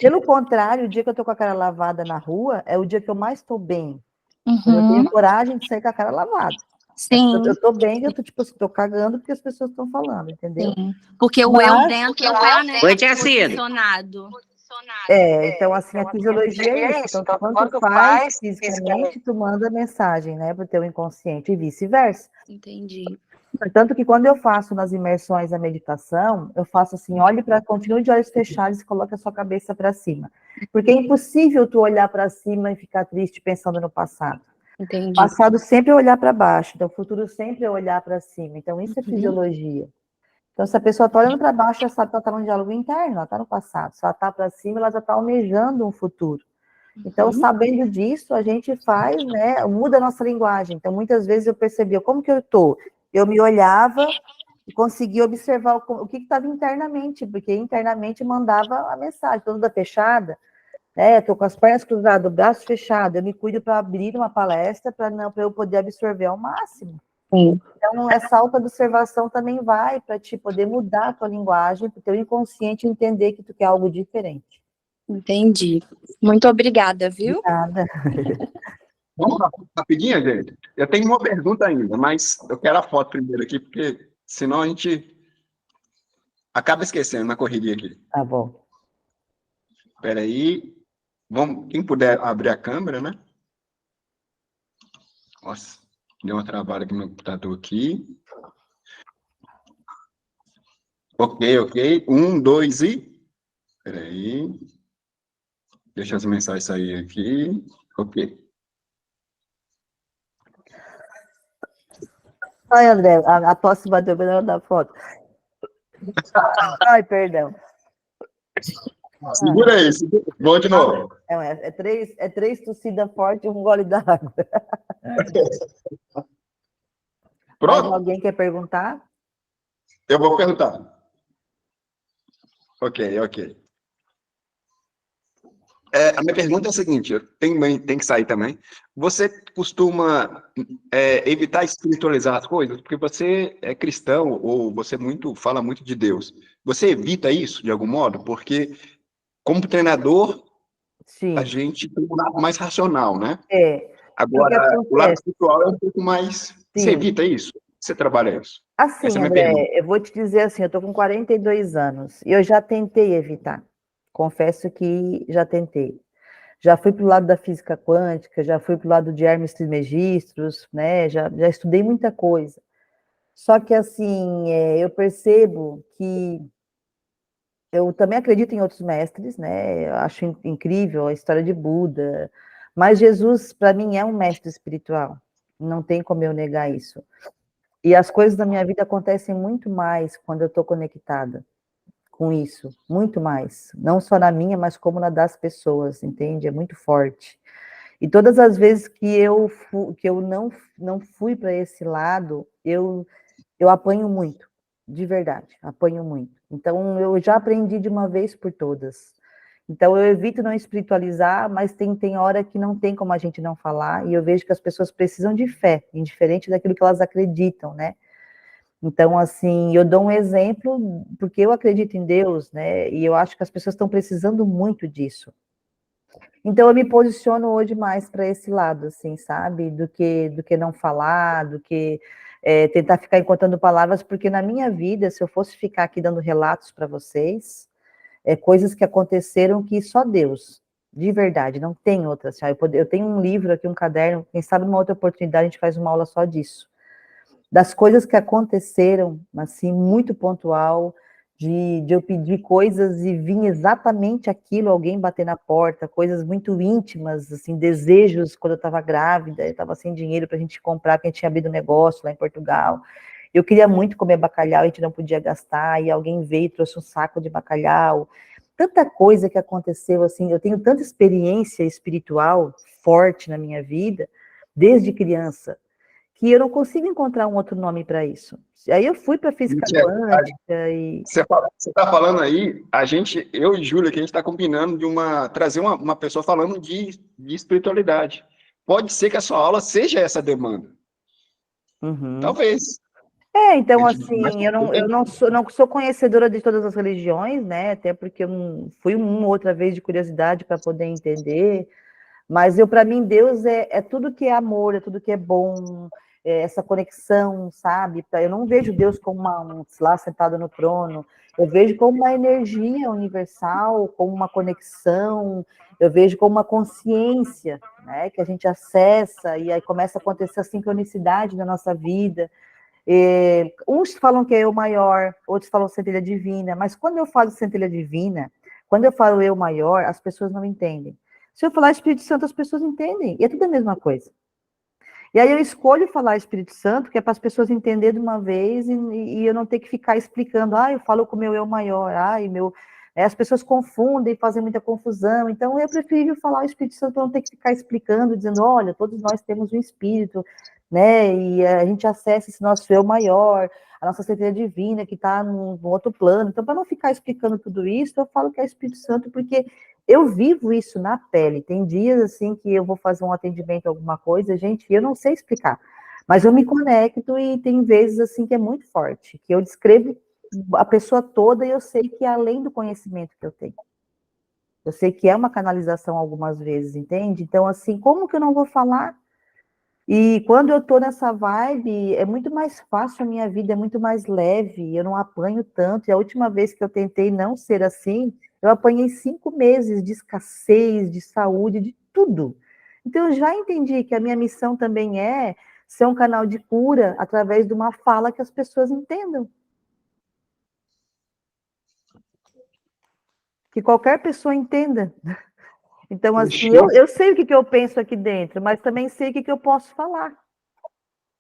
pelo contrário, o dia que eu tô com a cara lavada na rua, é o dia que eu mais tô bem. Eu tenho coragem de sair com a cara lavada. Sim. Eu tô bem, eu tô, tipo assim, tô cagando porque as pessoas estão falando, entendeu? Sim. Porque o eu dentro tá, né, posicionado. Então, assim, a fisiologia é isso. Então, quando tu faz fisicamente, tu manda mensagem, né, pro teu inconsciente e vice-versa. Entendi. Tanto que quando eu faço nas imersões a meditação, eu faço assim, continue de olhos fechados e coloque a sua cabeça para cima. Porque é impossível tu olhar para cima e ficar triste pensando no passado. Entendi. Passado sempre é olhar para baixo, então o futuro sempre é olhar para cima. Então isso é fisiologia. Então se a pessoa está olhando para baixo, já sabe que ela está num diálogo interno, ela está no passado. Se ela está para cima, ela já está almejando um futuro. Então, sabendo disso, a gente faz, né, muda a nossa linguagem. Então, muitas vezes eu percebia como que eu estou. Eu me olhava e conseguia observar o que estava internamente, porque internamente mandava a mensagem, toda fechada, né, estou com as pernas cruzadas, o braço fechado, eu me cuido para abrir uma palestra para eu poder absorver ao máximo. Sim. Então, essa auto-observação também vai para te poder mudar a tua linguagem, para o teu inconsciente entender que tu quer algo diferente. Entendi. Muito obrigada, viu? Nada. Vamos lá, rapidinho, gente. Eu tenho uma pergunta ainda, mas eu quero a foto primeiro aqui, porque senão a gente acaba esquecendo na correria aqui. Tá bom. Espera aí. Vamos, quem puder abrir a câmera, né? Nossa, deu uma travada aqui no computador aqui. Ok. 1, 2 e... Espera aí. Deixa as mensagens sair aqui. Ok. Ai, André, a tosse bateu melhor da foto. Ai, perdão. Segura aí. Vou de novo. É três tossidas fortes e um gole d'água. Pronto? Mais alguém quer perguntar? Eu vou perguntar. Ok. A minha pergunta é a seguinte, tem que sair também. Você costuma evitar espiritualizar as coisas? Porque você é cristão ou você fala muito de Deus. Você evita isso, de algum modo? Porque, como treinador, Sim. a gente tem um lado mais racional, né? É. Agora, o lado espiritual é um pouco mais... Sim. Você evita isso? Você trabalha isso? Assim, André, eu vou te dizer assim, eu estou com 42 anos e eu já tentei evitar. Confesso que já tentei. Já fui para o lado da física quântica, já fui para o lado de Hermes Trismegistus, né? Já estudei muita coisa. Só que, assim, eu percebo que eu também acredito em outros mestres, né? Eu acho incrível a história de Buda, mas Jesus, para mim, é um mestre espiritual. Não tem como eu negar isso. E as coisas da minha vida acontecem muito mais quando eu estou conectada com isso, muito mais. Não só na minha, mas como na das pessoas, entende? É muito forte. E todas as vezes que eu não fui para esse lado, eu apanho muito, de verdade, apanho muito. Então, eu já aprendi de uma vez por todas. Então, eu evito não espiritualizar, mas tem hora que não tem como a gente não falar, e eu vejo que as pessoas precisam de fé, indiferente daquilo que elas acreditam, né? Então, assim, eu dou um exemplo, porque eu acredito em Deus, né? E eu acho que as pessoas estão precisando muito disso. Então, eu me posiciono hoje mais para esse lado, assim, sabe? Do que não falar, do que tentar ficar encontrando palavras, porque na minha vida, se eu fosse ficar aqui dando relatos para vocês, coisas que aconteceram que só Deus, de verdade, não tem outra. Assim, eu tenho um livro aqui, um caderno, quem sabe numa outra oportunidade a gente faz uma aula só disso. Das coisas que aconteceram, assim, muito pontual, de eu pedir coisas e vir exatamente aquilo, alguém bater na porta, coisas muito íntimas, assim, desejos quando eu estava grávida, eu estava sem dinheiro para a gente comprar, porque a gente tinha abrido um negócio lá em Portugal. Eu queria muito comer bacalhau, a gente não podia gastar, e alguém veio e trouxe um saco de bacalhau. tanta coisa que aconteceu, assim, eu tenho tanta experiência espiritual forte na minha vida, desde criança, que eu não consigo encontrar um outro nome para isso. Aí eu fui para física quântica e... Você está falando aí, eu e Júlia, que a gente está combinando de trazer uma pessoa falando de espiritualidade. Pode ser que a sua aula seja essa demanda. Talvez. Então, assim, eu não sou conhecedora de todas as religiões, né? Até porque eu não fui uma outra vez de curiosidade para poder entender. Mas para mim, Deus é tudo que é amor, é tudo que é bom, essa conexão, sabe? Eu não vejo Deus como lá sentado no trono, eu vejo como uma energia universal, como uma conexão, eu vejo como uma consciência, né? Que a gente acessa e aí começa a acontecer a sincronicidade na nossa vida. Uns falam que é eu maior, outros falam centelha divina, mas quando eu falo centelha divina, quando eu falo eu maior, as pessoas não entendem. Se eu falar Espírito Santo, as pessoas entendem, e é tudo a mesma coisa. E aí eu escolho falar Espírito Santo, que é para as pessoas entenderem de uma vez, e eu não ter que ficar explicando, eu falo com o meu eu maior, as pessoas confundem, fazem muita confusão, então eu prefiro falar o Espírito Santo para não ter que ficar explicando, dizendo, olha, todos nós temos um Espírito, né, e a gente acessa esse nosso eu maior, a nossa centelha divina que está num outro plano. Então, para não ficar explicando tudo isso, eu falo que é Espírito Santo, porque eu vivo isso na pele. Tem dias, assim, que eu vou fazer um atendimento, alguma coisa, gente, eu não sei explicar, mas eu me conecto e tem vezes, assim, que é muito forte, que eu descrevo a pessoa toda e eu sei que é além do conhecimento que eu tenho. Eu sei que é uma canalização algumas vezes, entende? Então, assim, como que eu não vou falar? E quando eu estou nessa vibe, é muito mais fácil, a minha vida é muito mais leve, eu não apanho tanto. E a última vez que eu tentei não ser assim, eu apanhei 5 meses de escassez, de saúde, de tudo. Então, eu já entendi que a minha missão também é ser um canal de cura através de uma fala que as pessoas entendam. Que qualquer pessoa entenda. Então, assim, eu sei o que eu penso aqui dentro, mas também sei o que eu posso falar.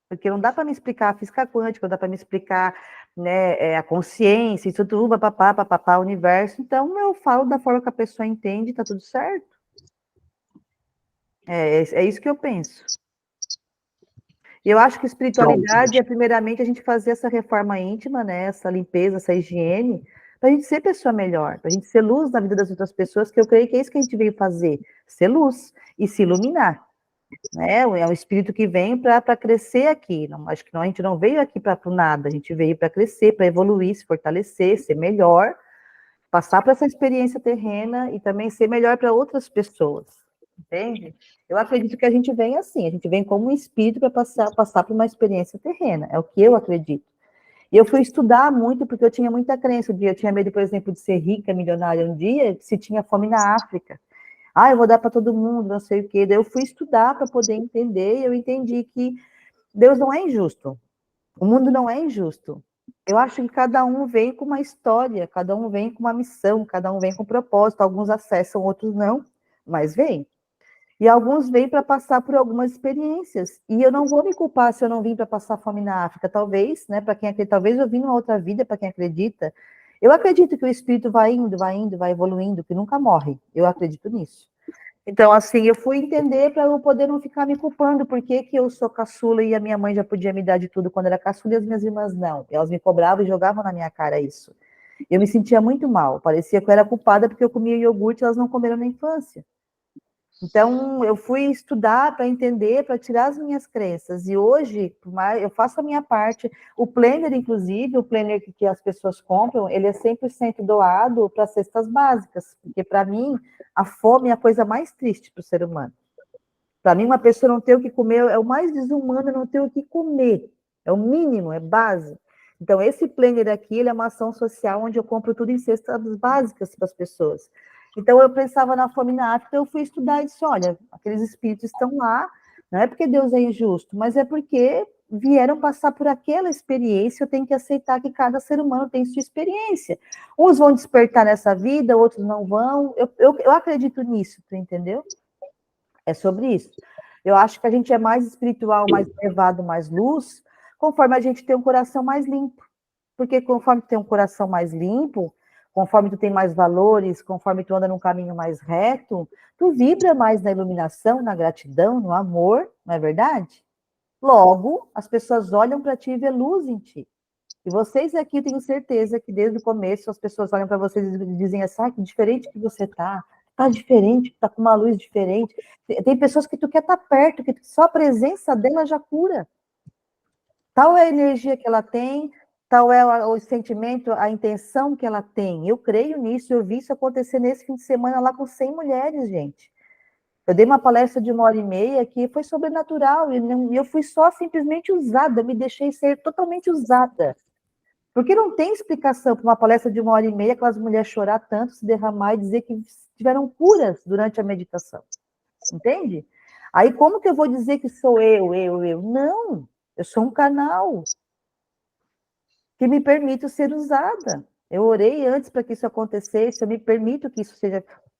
Porque não dá para me explicar a física quântica, não dá para me explicar, né, a consciência, isso tudo, papapá, o universo. Então, eu falo da forma que a pessoa entende, tá tudo certo. É isso que eu penso. E eu acho que espiritualidade é, primeiramente, a gente fazer essa reforma íntima, né, essa limpeza, essa higiene, para a gente ser pessoa melhor, para a gente ser luz na vida das outras pessoas, que eu creio que é isso que a gente veio fazer, ser luz e se iluminar. Né? É um espírito que vem para crescer aqui. Não, acho que a gente não veio aqui para nada, a gente veio para crescer, para evoluir, se fortalecer, ser melhor, passar por essa experiência terrena e também ser melhor para outras pessoas. Entende? Eu acredito que a gente vem assim, a gente vem como um espírito para passar por uma experiência terrena, é o que eu acredito. E eu fui estudar muito, porque eu tinha muita crença. Eu tinha medo, por exemplo, de ser rica, milionária um dia, se tinha fome na África. Eu vou dar para todo mundo, não sei o quê. Daí eu fui estudar para poder entender, e eu entendi que Deus não é injusto. O mundo não é injusto. Eu acho que cada um vem com uma história, cada um vem com uma missão, cada um vem com um propósito. Alguns acessam, outros não, mas vêm. E alguns vêm para passar por algumas experiências. E eu não vou me culpar se eu não vim para passar fome na África. Talvez, né, para quem acredita, talvez eu vim numa outra vida, para quem acredita. Eu acredito que o espírito vai indo, vai evoluindo, que nunca morre. Eu acredito nisso. Então, assim, eu fui entender para eu poder não ficar me culpando, porque que eu sou caçula e a minha mãe já podia me dar de tudo quando era caçula e as minhas irmãs não. Elas me cobravam e jogavam na minha cara isso. Eu me sentia muito mal, parecia que eu era culpada porque eu comia iogurte e elas não comeram na infância. Então, eu fui estudar para entender, para tirar as minhas crenças. E hoje, eu faço a minha parte. O planner, inclusive, o planner que as pessoas compram, ele é 100% doado para cestas básicas. Porque, para mim, a fome é a coisa mais triste para o ser humano. Para mim, uma pessoa não ter o que comer, é o mais desumano não ter o que comer. É o mínimo, é base. Então, esse planner aqui, ele é uma ação social onde eu compro tudo em cestas básicas para as pessoas. Então, eu pensava na fome na África, eu fui estudar e disse, olha, aqueles espíritos estão lá, não é porque Deus é injusto, mas é porque vieram passar por aquela experiência, eu tenho que aceitar que cada ser humano tem sua experiência. Uns vão despertar nessa vida, outros não vão. Eu acredito nisso, tu entendeu? É sobre isso. Eu acho que a gente é mais espiritual, mais elevado, mais luz, conforme a gente tem um coração mais limpo. Porque conforme tem um coração mais limpo, conforme tu tem mais valores, conforme tu anda num caminho mais reto, tu vibra mais na iluminação, na gratidão, no amor, não é verdade? Logo, as pessoas olham para ti e vê luz em ti. E vocês aqui, tenho certeza que desde o começo as pessoas olham para vocês e dizem assim, que diferente que você tá diferente, tá com uma luz diferente. Tem pessoas que tu quer estar perto, que só a presença dela já cura. Tal é a energia que ela tem, tal é o sentimento, a intenção que ela tem. Eu creio nisso, eu vi isso acontecer nesse fim de semana lá com 100 mulheres, gente. Eu dei uma palestra de 1h30 que foi sobrenatural, e eu fui só simplesmente usada, me deixei ser totalmente usada. Porque não tem explicação para uma palestra de 1h30, aquelas mulheres chorar tanto, se derramar e dizer que tiveram curas durante a meditação. Entende? Aí como que eu vou dizer que sou eu? Não, eu sou um canal que me permite ser usada. Eu orei antes para que isso acontecesse, eu me permito que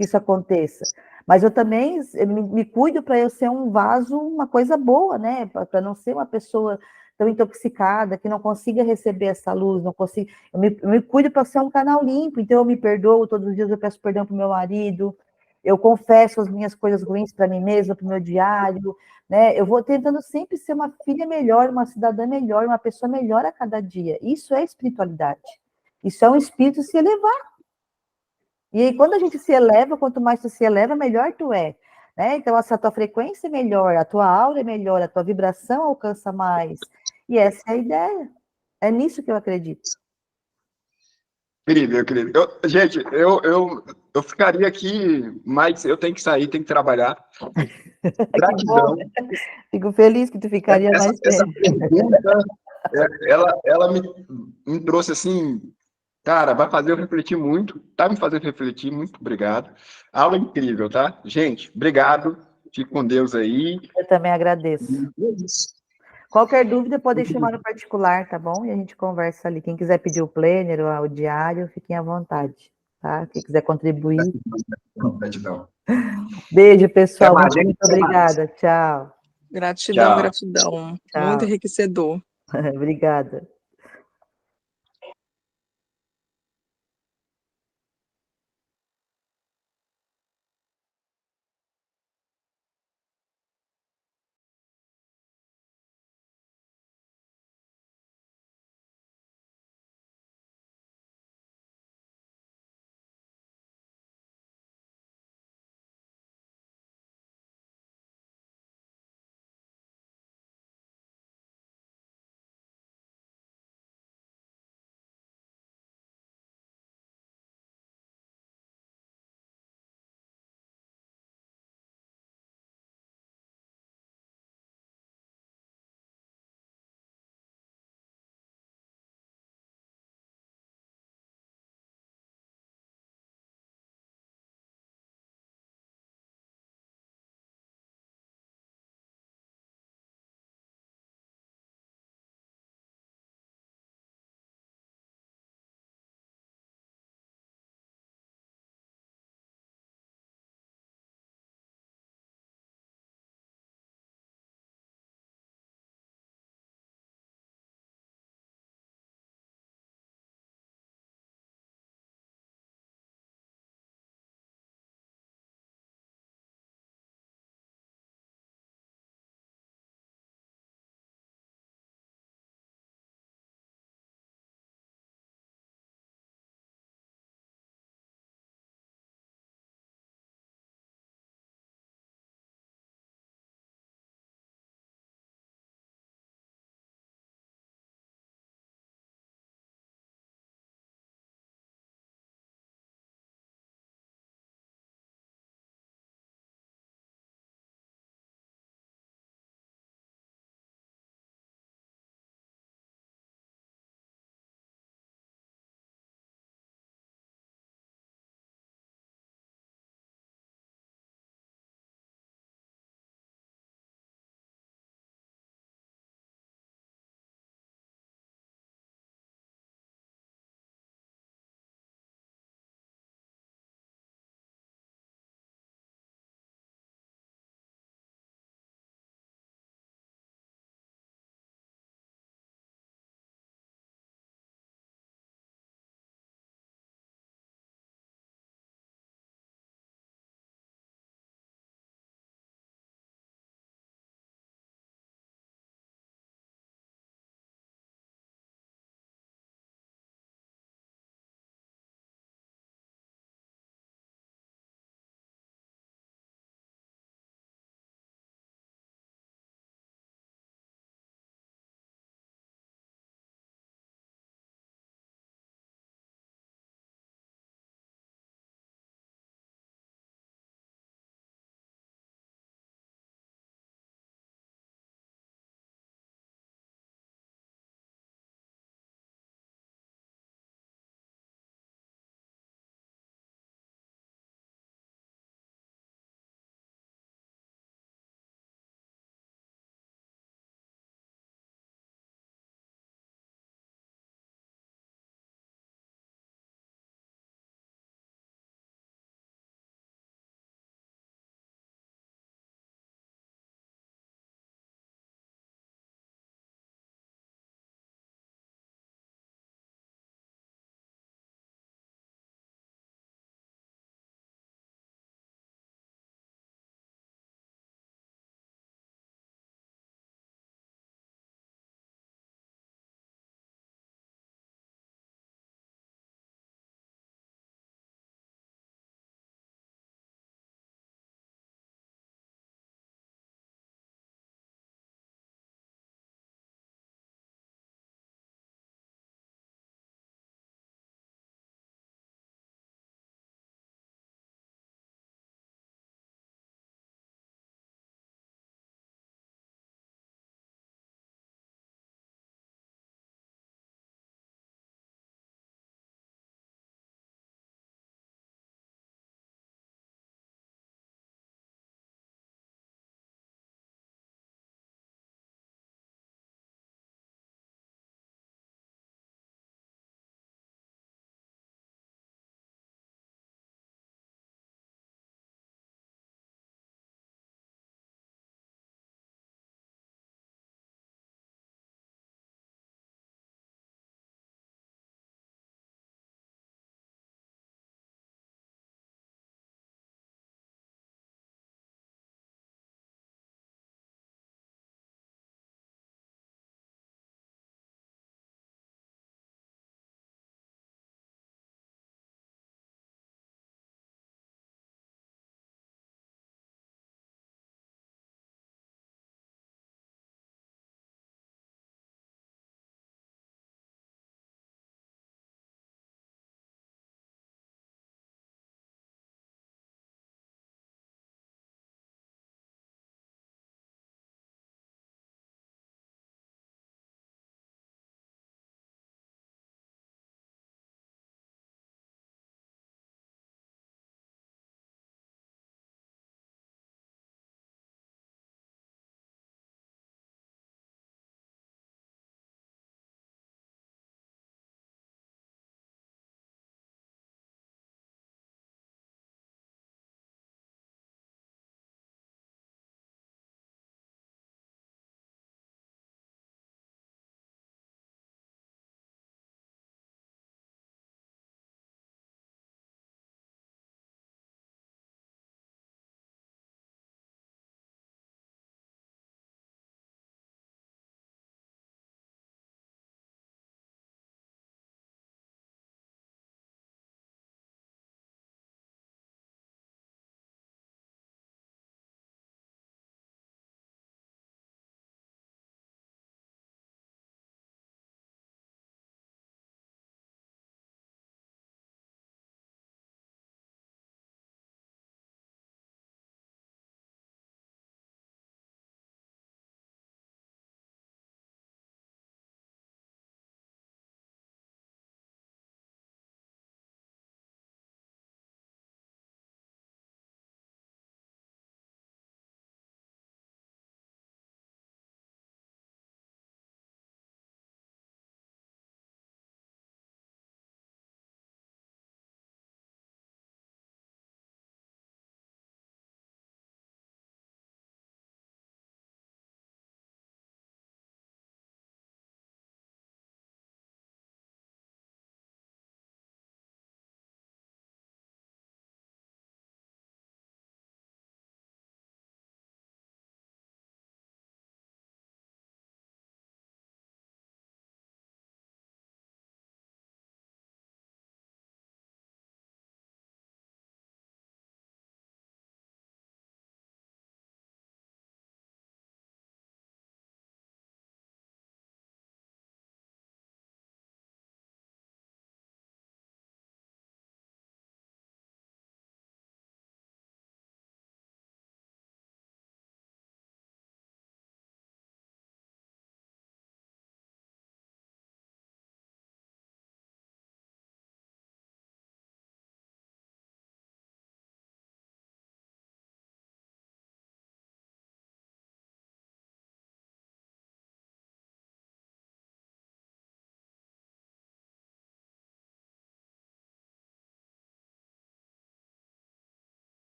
isso aconteça. Mas eu também me cuido para eu ser um vaso, uma coisa boa, né? Para não ser uma pessoa tão intoxicada, que não consiga receber essa luz, não consiga. Eu me cuido para ser um canal limpo, então eu me perdoo, todos os dias eu peço perdão para o meu marido, eu confesso as minhas coisas ruins para mim mesma, para o meu diário, né? Eu vou tentando sempre ser uma filha melhor, uma cidadã melhor, uma pessoa melhor a cada dia. Isso é espiritualidade. Isso é um espírito se elevar. E aí, quando a gente se eleva, quanto mais tu se eleva, melhor tu é. Né? Então, essa tua frequência é melhor, a tua aura é melhor, a tua vibração alcança mais. E essa é a ideia. É nisso que eu acredito. Incrível, incrível. Gente, eu ficaria aqui, mas eu tenho que sair, tenho que trabalhar. Gratidão. Fico feliz que tu ficaria mais tempo. Essa pergunta, ela me trouxe assim, cara, vai fazer eu refletir muito, tá me fazendo refletir, muito obrigado. Aula incrível, tá? Gente, obrigado, fique com Deus aí. Eu também agradeço. Qualquer dúvida pode chamar no particular, tá bom? E a gente conversa ali. Quem quiser pedir o planner ou o diário, fiquem à vontade, tá? Quem quiser contribuir. Gratidão. Beijo, pessoal. Muito obrigada. Tchau. Gratidão, Tchau. gratidão. Tchau. Muito enriquecedor. Obrigada.